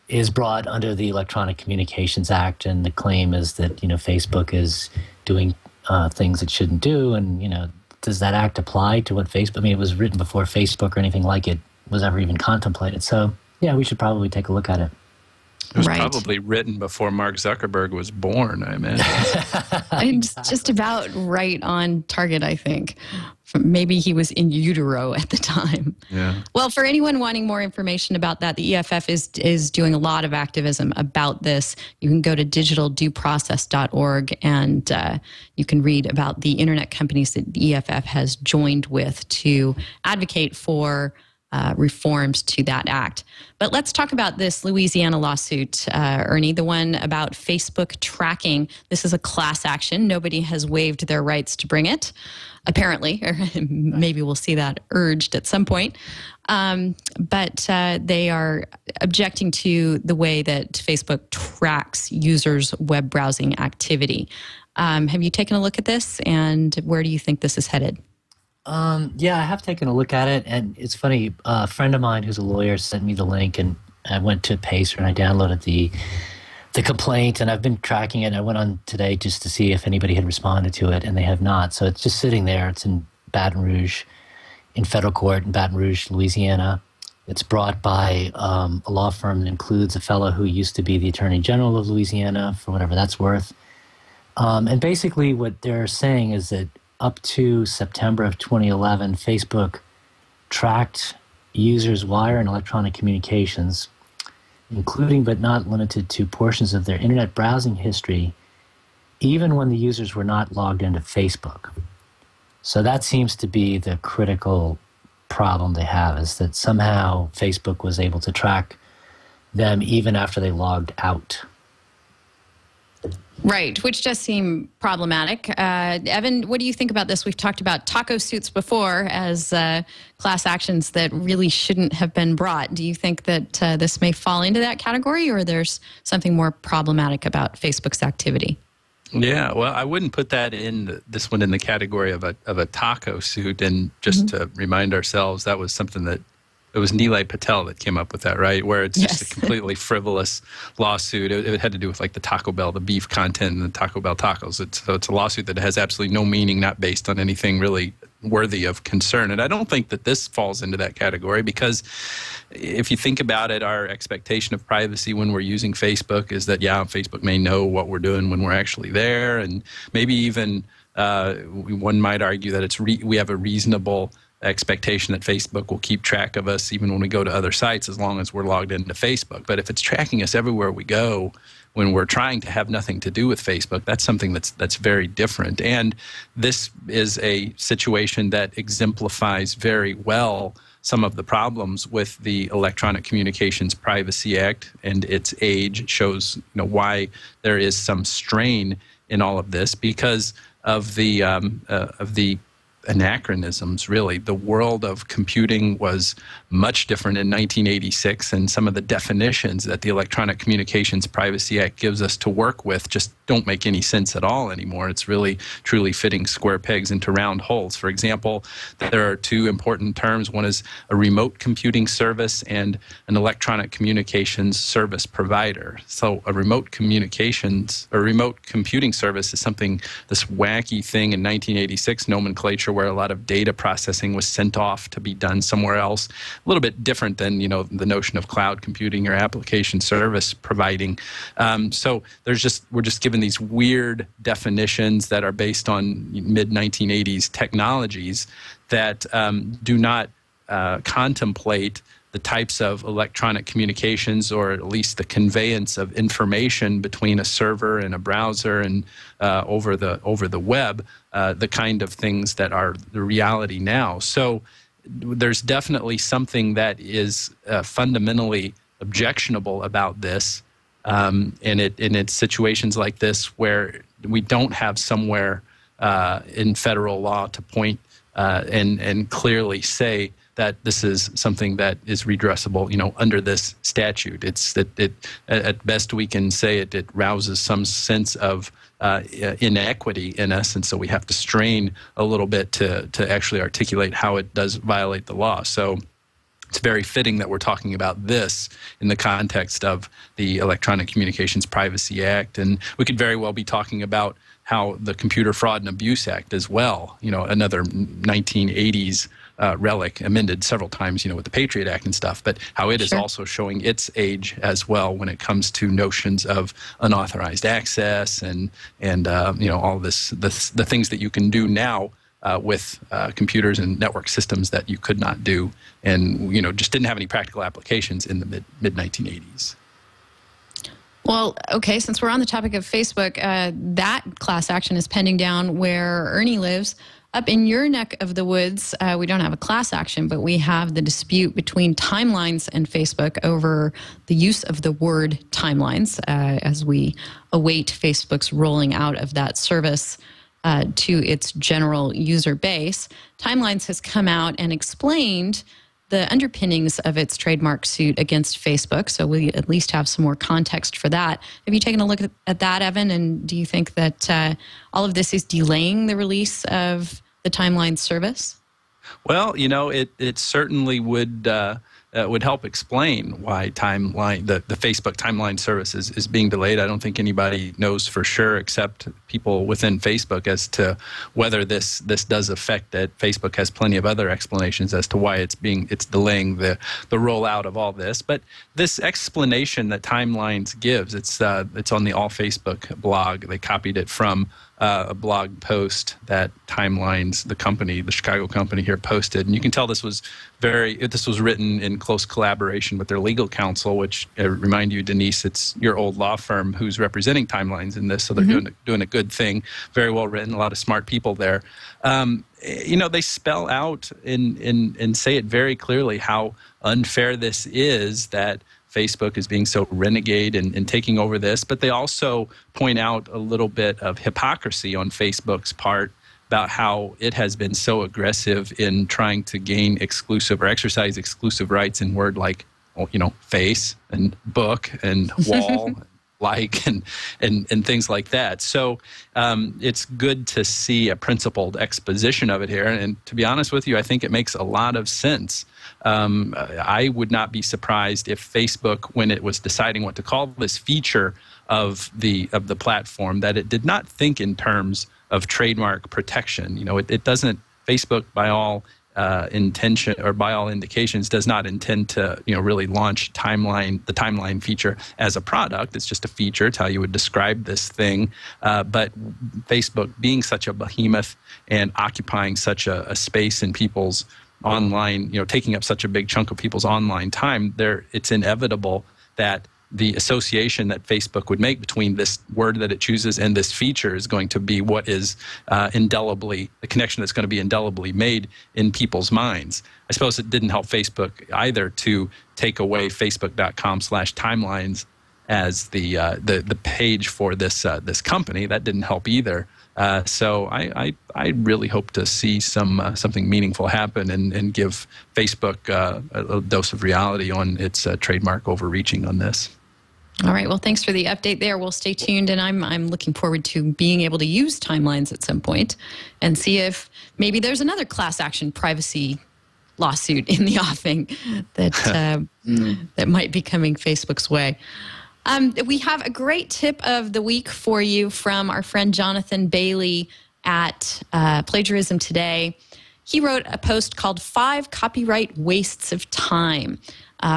is brought under the Electronic Communications Act, and the claim is that, Facebook is doing things it shouldn't do, and, does that act apply to what Facebook, I mean, it was written before Facebook or anything like it was ever even contemplated. So, yeah, we should probably take a look at it. It was Right. probably written before Mark Zuckerberg was born, I imagine. It's just about right on target, I think. Maybe he was in utero at the time. Yeah. Well, for anyone wanting more information about that, the EFF is doing a lot of activism about this. You can go to digitaldueprocess.org and you can read about the internet companies that the EFF has joined with to advocate for reforms to that act. But let's talk about this Louisiana lawsuit, Ernie, the one about Facebook tracking. This is a class action. Nobody has waived their rights to bring it, apparently, or maybe we'll see that urged at some point. But they are objecting to the way that Facebook tracks users' web browsing activity. Have you taken a look at this, and where do you think this is headed? Yeah, I have taken a look at it, and it's funny. A friend of mine who's a lawyer sent me the link, and I went to Pacer and I downloaded the complaint, and I've been tracking it. I went on today just to see if anybody had responded to it, and they have not. So it's just sitting there. It's in Baton Rouge, in federal court in Baton Rouge, Louisiana. It's brought by a law firm that includes a fellow who used to be the Attorney General of Louisiana, for whatever that's worth. And basically what they're saying is that up to September of 2011, Facebook tracked users' wire and electronic communications, including but not limited to portions of their internet browsing history, even when the users were not logged into Facebook. So that seems to be the critical problem they have, is that somehow Facebook was able to track them even after they logged out. Right, which does seem problematic. Evan, what do you think about this? We've talked about taco suits before as class actions that really shouldn't have been brought. Do you think that this may fall into that category, or there's something more problematic about Facebook's activity? Yeah, well, I wouldn't put that this one in the category of a taco suit. And just to remind ourselves, that was something that it was Nilay Patel that came up with that, right? Where it's just a completely frivolous lawsuit. It had to do with like the Taco Bell, the beef content in the Taco Bell tacos. So it's a lawsuit that has absolutely no meaning, not based on anything really worthy of concern. And I don't think that this falls into that category, because if you think about it, our expectation of privacy when we're using Facebook is that, Facebook may know what we're doing when we're actually there. And maybe even one might argue that we have a reasonable expectation that Facebook will keep track of us even when we go to other sites, as long as we're logged into Facebook. But if it's tracking us everywhere we go when we're trying to have nothing to do with Facebook, that's something that's very different. And this is a situation that exemplifies very well some of the problems with the Electronic Communications Privacy Act and its age. It shows why there is some strain in all of this, because of the anachronisms, really. The world of computing was much different in 1986, and some of the definitions that the Electronic Communications Privacy Act gives us to work with just don't make any sense at all anymore. It's really, truly fitting square pegs into round holes. For example, there are two important terms. One is a remote computing service and an electronic communications service provider. So a remote computing service is something, this wacky thing in 1986 nomenclature, where a lot of data processing was sent off to be done somewhere else. A little bit different than the notion of cloud computing or application service providing. So we're just given these weird definitions that are based on mid-1980s technologies that do not contemplate the types of electronic communications, or at least the conveyance of information between a server and a browser and over the web, the kind of things that are the reality now. So there's definitely something that is fundamentally objectionable about this, and it's situations like this where we don't have somewhere in federal law to point and clearly say that this is something that is redressable, under this statute. It's that at best we can say it rouses some sense of inequity in us, and so we have to strain a little bit to actually articulate how it does violate the law. So it's very fitting that we're talking about this in the context of the Electronic Communications Privacy Act, and we could very well be talking about how the Computer Fraud and Abuse Act as well, another 1980s relic, amended several times, with the Patriot Act and stuff, but how it is also showing its age as well when it comes to notions of unauthorized access and all this, the things that you can do now with computers and network systems that you could not do, and just didn't have any practical applications in the mid 1980s. Well, okay, since we're on the topic of Facebook, that class action is pending down where Ernie lives. Up in your neck of the woods, we don't have a class action, but we have the dispute between Timelines and Facebook over the use of the word timelines as we await Facebook's rolling out of that service to its general user base. Timelines has come out and explained the underpinnings of its trademark suit against Facebook, so we at least have some more context for that. Have you taken a look at that, Evan, and do you think that all of this is delaying the release of the Timeline service? Well, it certainly would help explain why the Facebook Timeline service is being delayed. I don't think anybody knows for sure except people within Facebook as to whether this does affect it. Facebook has plenty of other explanations as to why it's delaying the rollout of all this. But this explanation that Timelines gives, it's on the All Facebook blog. They copied it from a blog post that Timelines, the company, the Chicago company here, posted, and you can tell this was written in close collaboration with their legal counsel, which remind you, Denise, it's your old law firm who's representing Timelines in this, so they're doing a good thing. Very well written, a lot of smart people there. They spell out and say it very clearly how unfair this is that Facebook is being so renegade and taking over this, but they also point out a little bit of hypocrisy on Facebook's part about how it has been so aggressive in trying to gain exclusive or exercise exclusive rights in word like, face and book and wall, like and things like that. So it's good to see a principled exposition of it here. And to be honest with you, I think it makes a lot of sense. I would not be surprised if Facebook, when it was deciding what to call this feature of the platform, that it did not think in terms of trademark protection. It doesn't. Facebook, by all intention or by all indications, does not intend to really launch the timeline feature as a product. It's just a feature. It's how you would describe this thing. But Facebook, being such a behemoth and occupying such a space in people's online, taking up such a big chunk of people's online time, it's inevitable that the association that Facebook would make between this word that it chooses and this feature is going to be what is the connection that's going to be indelibly made in people's minds. I suppose it didn't help Facebook either to take away facebook.com/timelines as the page for this company. That didn't help either. So I really hope to see something meaningful happen and give Facebook a dose of reality on its trademark overreaching on this. All right. Well, thanks for the update there. We'll stay tuned, and I'm looking forward to being able to use Timelines at some point and see if maybe there's another class action privacy lawsuit in the offing that that might be coming Facebook's way. We have a great tip of the week for you from our friend Jonathan Bailey at Plagiarism Today. He wrote a post called 5 Copyright Wastes of Time,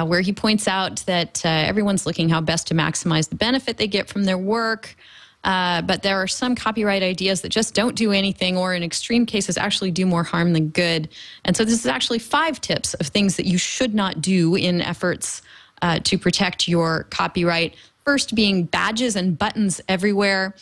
where he points out that everyone's looking how best to maximize the benefit they get from their work, but there are some copyright ideas that just don't do anything, or in extreme cases actually do more harm than good. And so this is actually 5 tips of things that you should not do in efforts to protect your copyright. First being badges and buttons everywhere.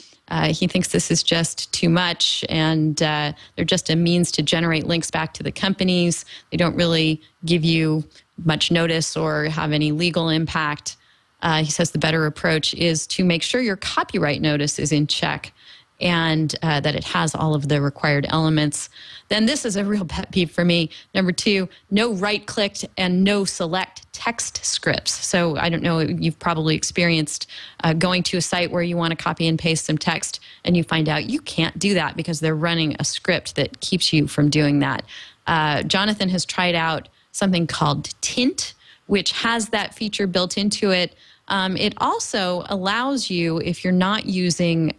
He thinks this is just too much, and they're just a means to generate links back to the companies. They don't really give you much notice or have any legal impact. He says the better approach is to make sure your copyright notice is in check and that it has all of the required elements. Then this is a real pet peeve for me. Number 2, no right-clicked and no select text scripts. So I don't know, you've probably experienced going to a site where you want to copy and paste some text, and you find out you can't do that because they're running a script that keeps you from doing that. Jonathan has tried out something called Tint, which has that feature built into it. It also allows you, if you're not using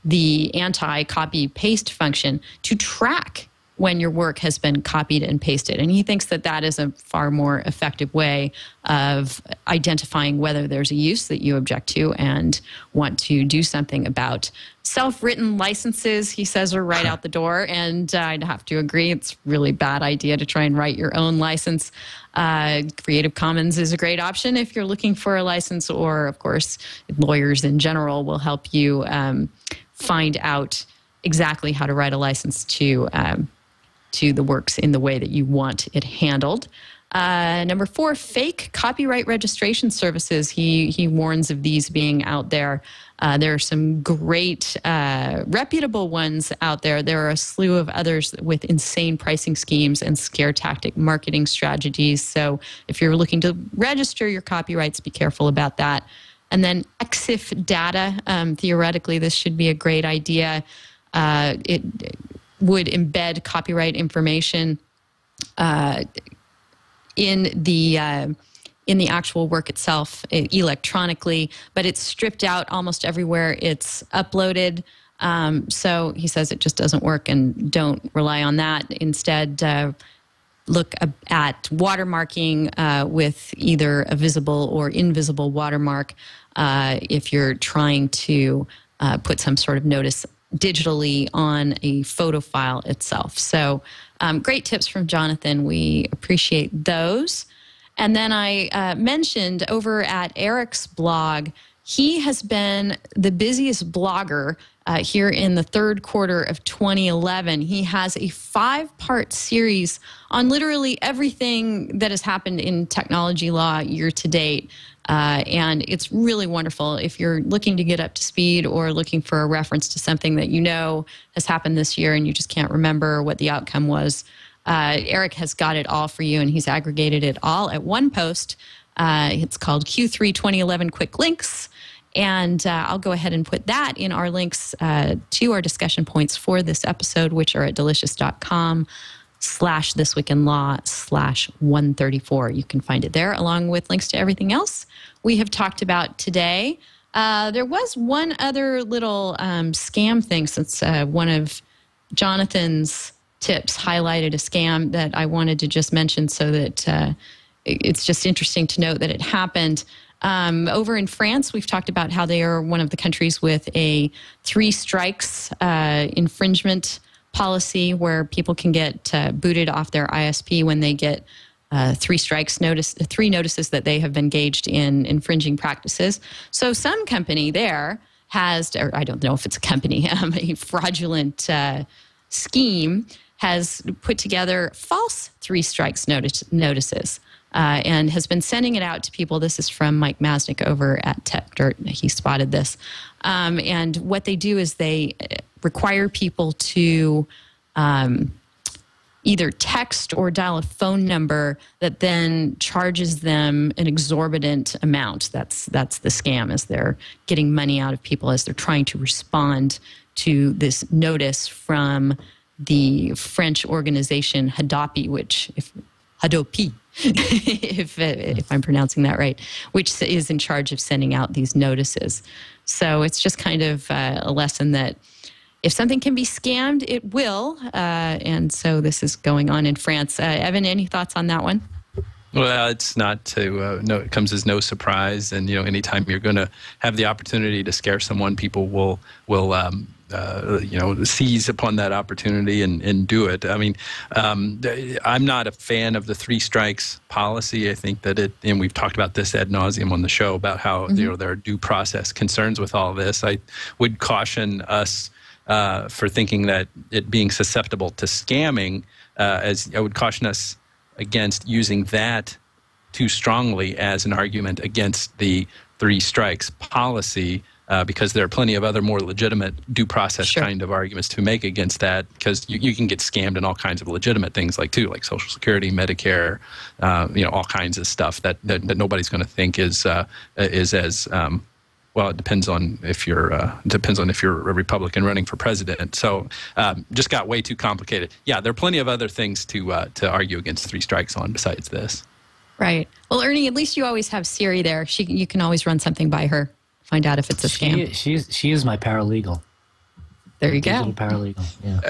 the anti-copy paste function, to track when your work has been copied and pasted. And he thinks that that is a far more effective way of identifying whether there's a use that you object to and want to do something about. Self-written licenses, he says, are right out the door, and I'd have to agree. It's a really bad idea to try and write your own license. Creative Commons is a great option if you're looking for a license, or, of course, lawyers in general will help you find out exactly how to write a license to the works in the way that you want it handled. Number 4, fake copyright registration services. He warns of these being out there. There are some great reputable ones out there. There are a slew of others with insane pricing schemes and scare tactic marketing strategies. So if you're looking to register your copyrights, be careful about that. And then ECPA data. Theoretically, this should be a great idea. It would embed copyright information in the actual work itself electronically, but it's stripped out almost everywhere it's uploaded. So he says it just doesn't work, and don't rely on that. Instead, look at watermarking with either a visible or invisible watermark if you're trying to put some sort of notice digitally on a photo file itself. So great tips from Jonathan. We appreciate those. And then I mentioned over at Eric's blog, he has been the busiest blogger here in the third quarter of 2011. He has a 5-part series on literally everything that has happened in technology law year to date. And it's really wonderful if you're looking to get up to speed or looking for a reference to something that you know has happened this year and you just can't remember what the outcome was. Eric has got it all for you, and he's aggregated it all at one post. It's called Q3 2011 Quick Links. And I'll go ahead and put that in our links to our discussion points for this episode, which are at delicious.com/thisweekinlaw/134. You can find it there, along with links to everything else we have talked about today. There was one other little scam thing, since one of Jonathan's tips highlighted a scam that I wanted to just mention, so that it's just interesting to note that it happened. Over in France, we've talked about how they are one of the countries with a 3 strikes infringement policy, where people can get booted off their ISP when they get 3 notices that they have been engaged in infringing practices. So some company there has, or I don't know if it's a company, a fraudulent scheme has put together false 3 strikes notices. And has been sending it out to people. This is from Mike Masnick over at Tech Dirt. He spotted this. And what they do is they require people to either text or dial a phone number that then charges them an exorbitant amount. That's the scam, as they're getting money out of people as they're trying to respond to this notice from the French organization Hadopi, if I'm pronouncing that right, which is in charge of sending out these notices. So it's just kind of a lesson that if something can be scammed, it will. And so this is going on in France. Evan, any thoughts on that one? Well, it's not to, no, it comes as no surprise. And, anytime you're going to have the opportunity to scare someone, people will seize upon that opportunity and do it. I mean, I'm not a fan of the 3 strikes policy. I think that and we've talked about this ad nauseum on the show about how, there are due process concerns with all this. I would caution us for thinking that it being susceptible to scamming, as I would caution us against using that too strongly as an argument against the 3 strikes policy. because there are plenty of other more legitimate due process Sure. kind of arguments to make against that, because you can get scammed in all kinds of legitimate things like Social Security, Medicare, all kinds of stuff that nobody's going to think is as well. It depends on if you're a Republican running for president. So just got way too complicated. Yeah, there are plenty of other things to argue against three strikes on besides this. Right. Well, Ernie, at least you always have Siri there. You can always run something by her, find out if it's a scam. She is my paralegal. There you go. Digital paralegal. Yeah.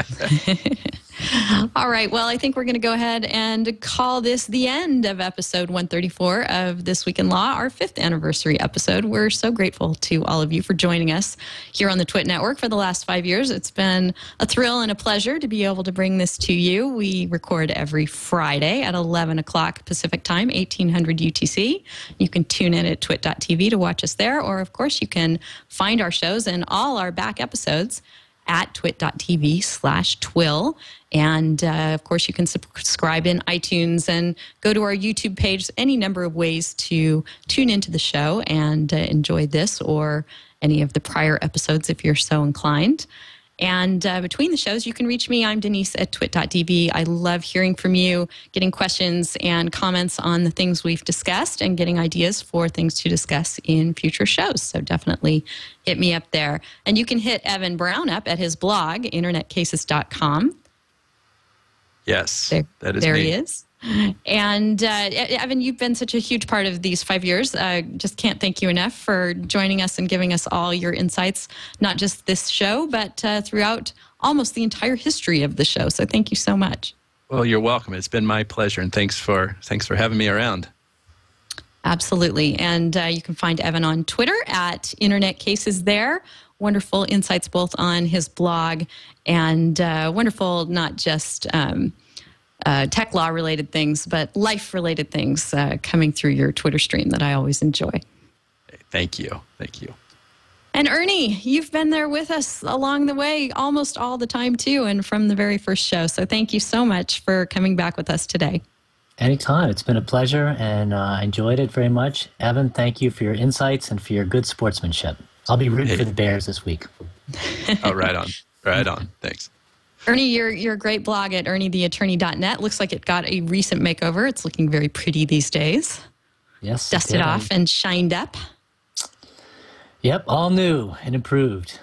All right. Well, I think we're going to go ahead and call this the end of episode 134 of This Week in Law, our 5th anniversary episode. We're so grateful to all of you for joining us here on the TWiT Network for the last 5 years. It's been a thrill and a pleasure to be able to bring this to you. We record every Friday at 11 o'clock Pacific Time, 1800 UTC. You can tune in at twit.tv to watch us there, or of course you can find our shows and all our back episodes at twit.tv/TWiL. And of course, you can subscribe in iTunes and go to our YouTube page. Any number of ways to tune into the show and enjoy this or any of the prior episodes if you're so inclined. And between the shows, you can reach me. I'm Denise at twit.tv. I love hearing from you, getting questions and comments on the things we've discussed and getting ideas for things to discuss in future shows. So definitely hit me up there. And you can hit Evan Brown up at his blog, internetcases.com. Yes, that is there me. He is. And Evan, you've been such a huge part of these 5 years. Just can't thank you enough for joining us and giving us all your insights, not just this show, but throughout almost the entire history of the show. So thank you so much. Well, you're welcome. It's been my pleasure, and thanks for having me around. Absolutely. And you can find Evan on Twitter at Internet Cases there. Wonderful insights both on his blog and wonderful, not just tech law related things, but life related things coming through your Twitter stream that I always enjoy. Thank you. Thank you. And Ernie, you've been there with us along the way almost all the time too, and from the very first show. So thank you so much for coming back with us today. Anytime. It's been a pleasure, and I enjoyed it very much. Evan, thank you for your insights and for your good sportsmanship. I'll be rooting for the Bears this week. Oh, right on. Right on. Thanks. Ernie, your great blog at ernietheattorney.net looks like it got a recent makeover. It's looking very pretty these days. Yes. Dusted off and shined up. Yep, all new and improved.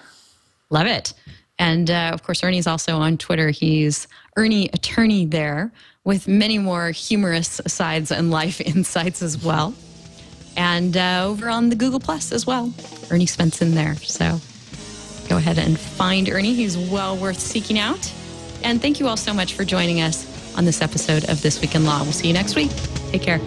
Love it. And of course, Ernie's also on Twitter. He's Ernie Attorney there with many more humorous sides and life insights as well. And over on the Google Plus as well, Ernie Svenson there. So go ahead and find Ernie. He's well worth seeking out. And thank you all so much for joining us on this episode of This Week in Law. We'll see you next week. Take care.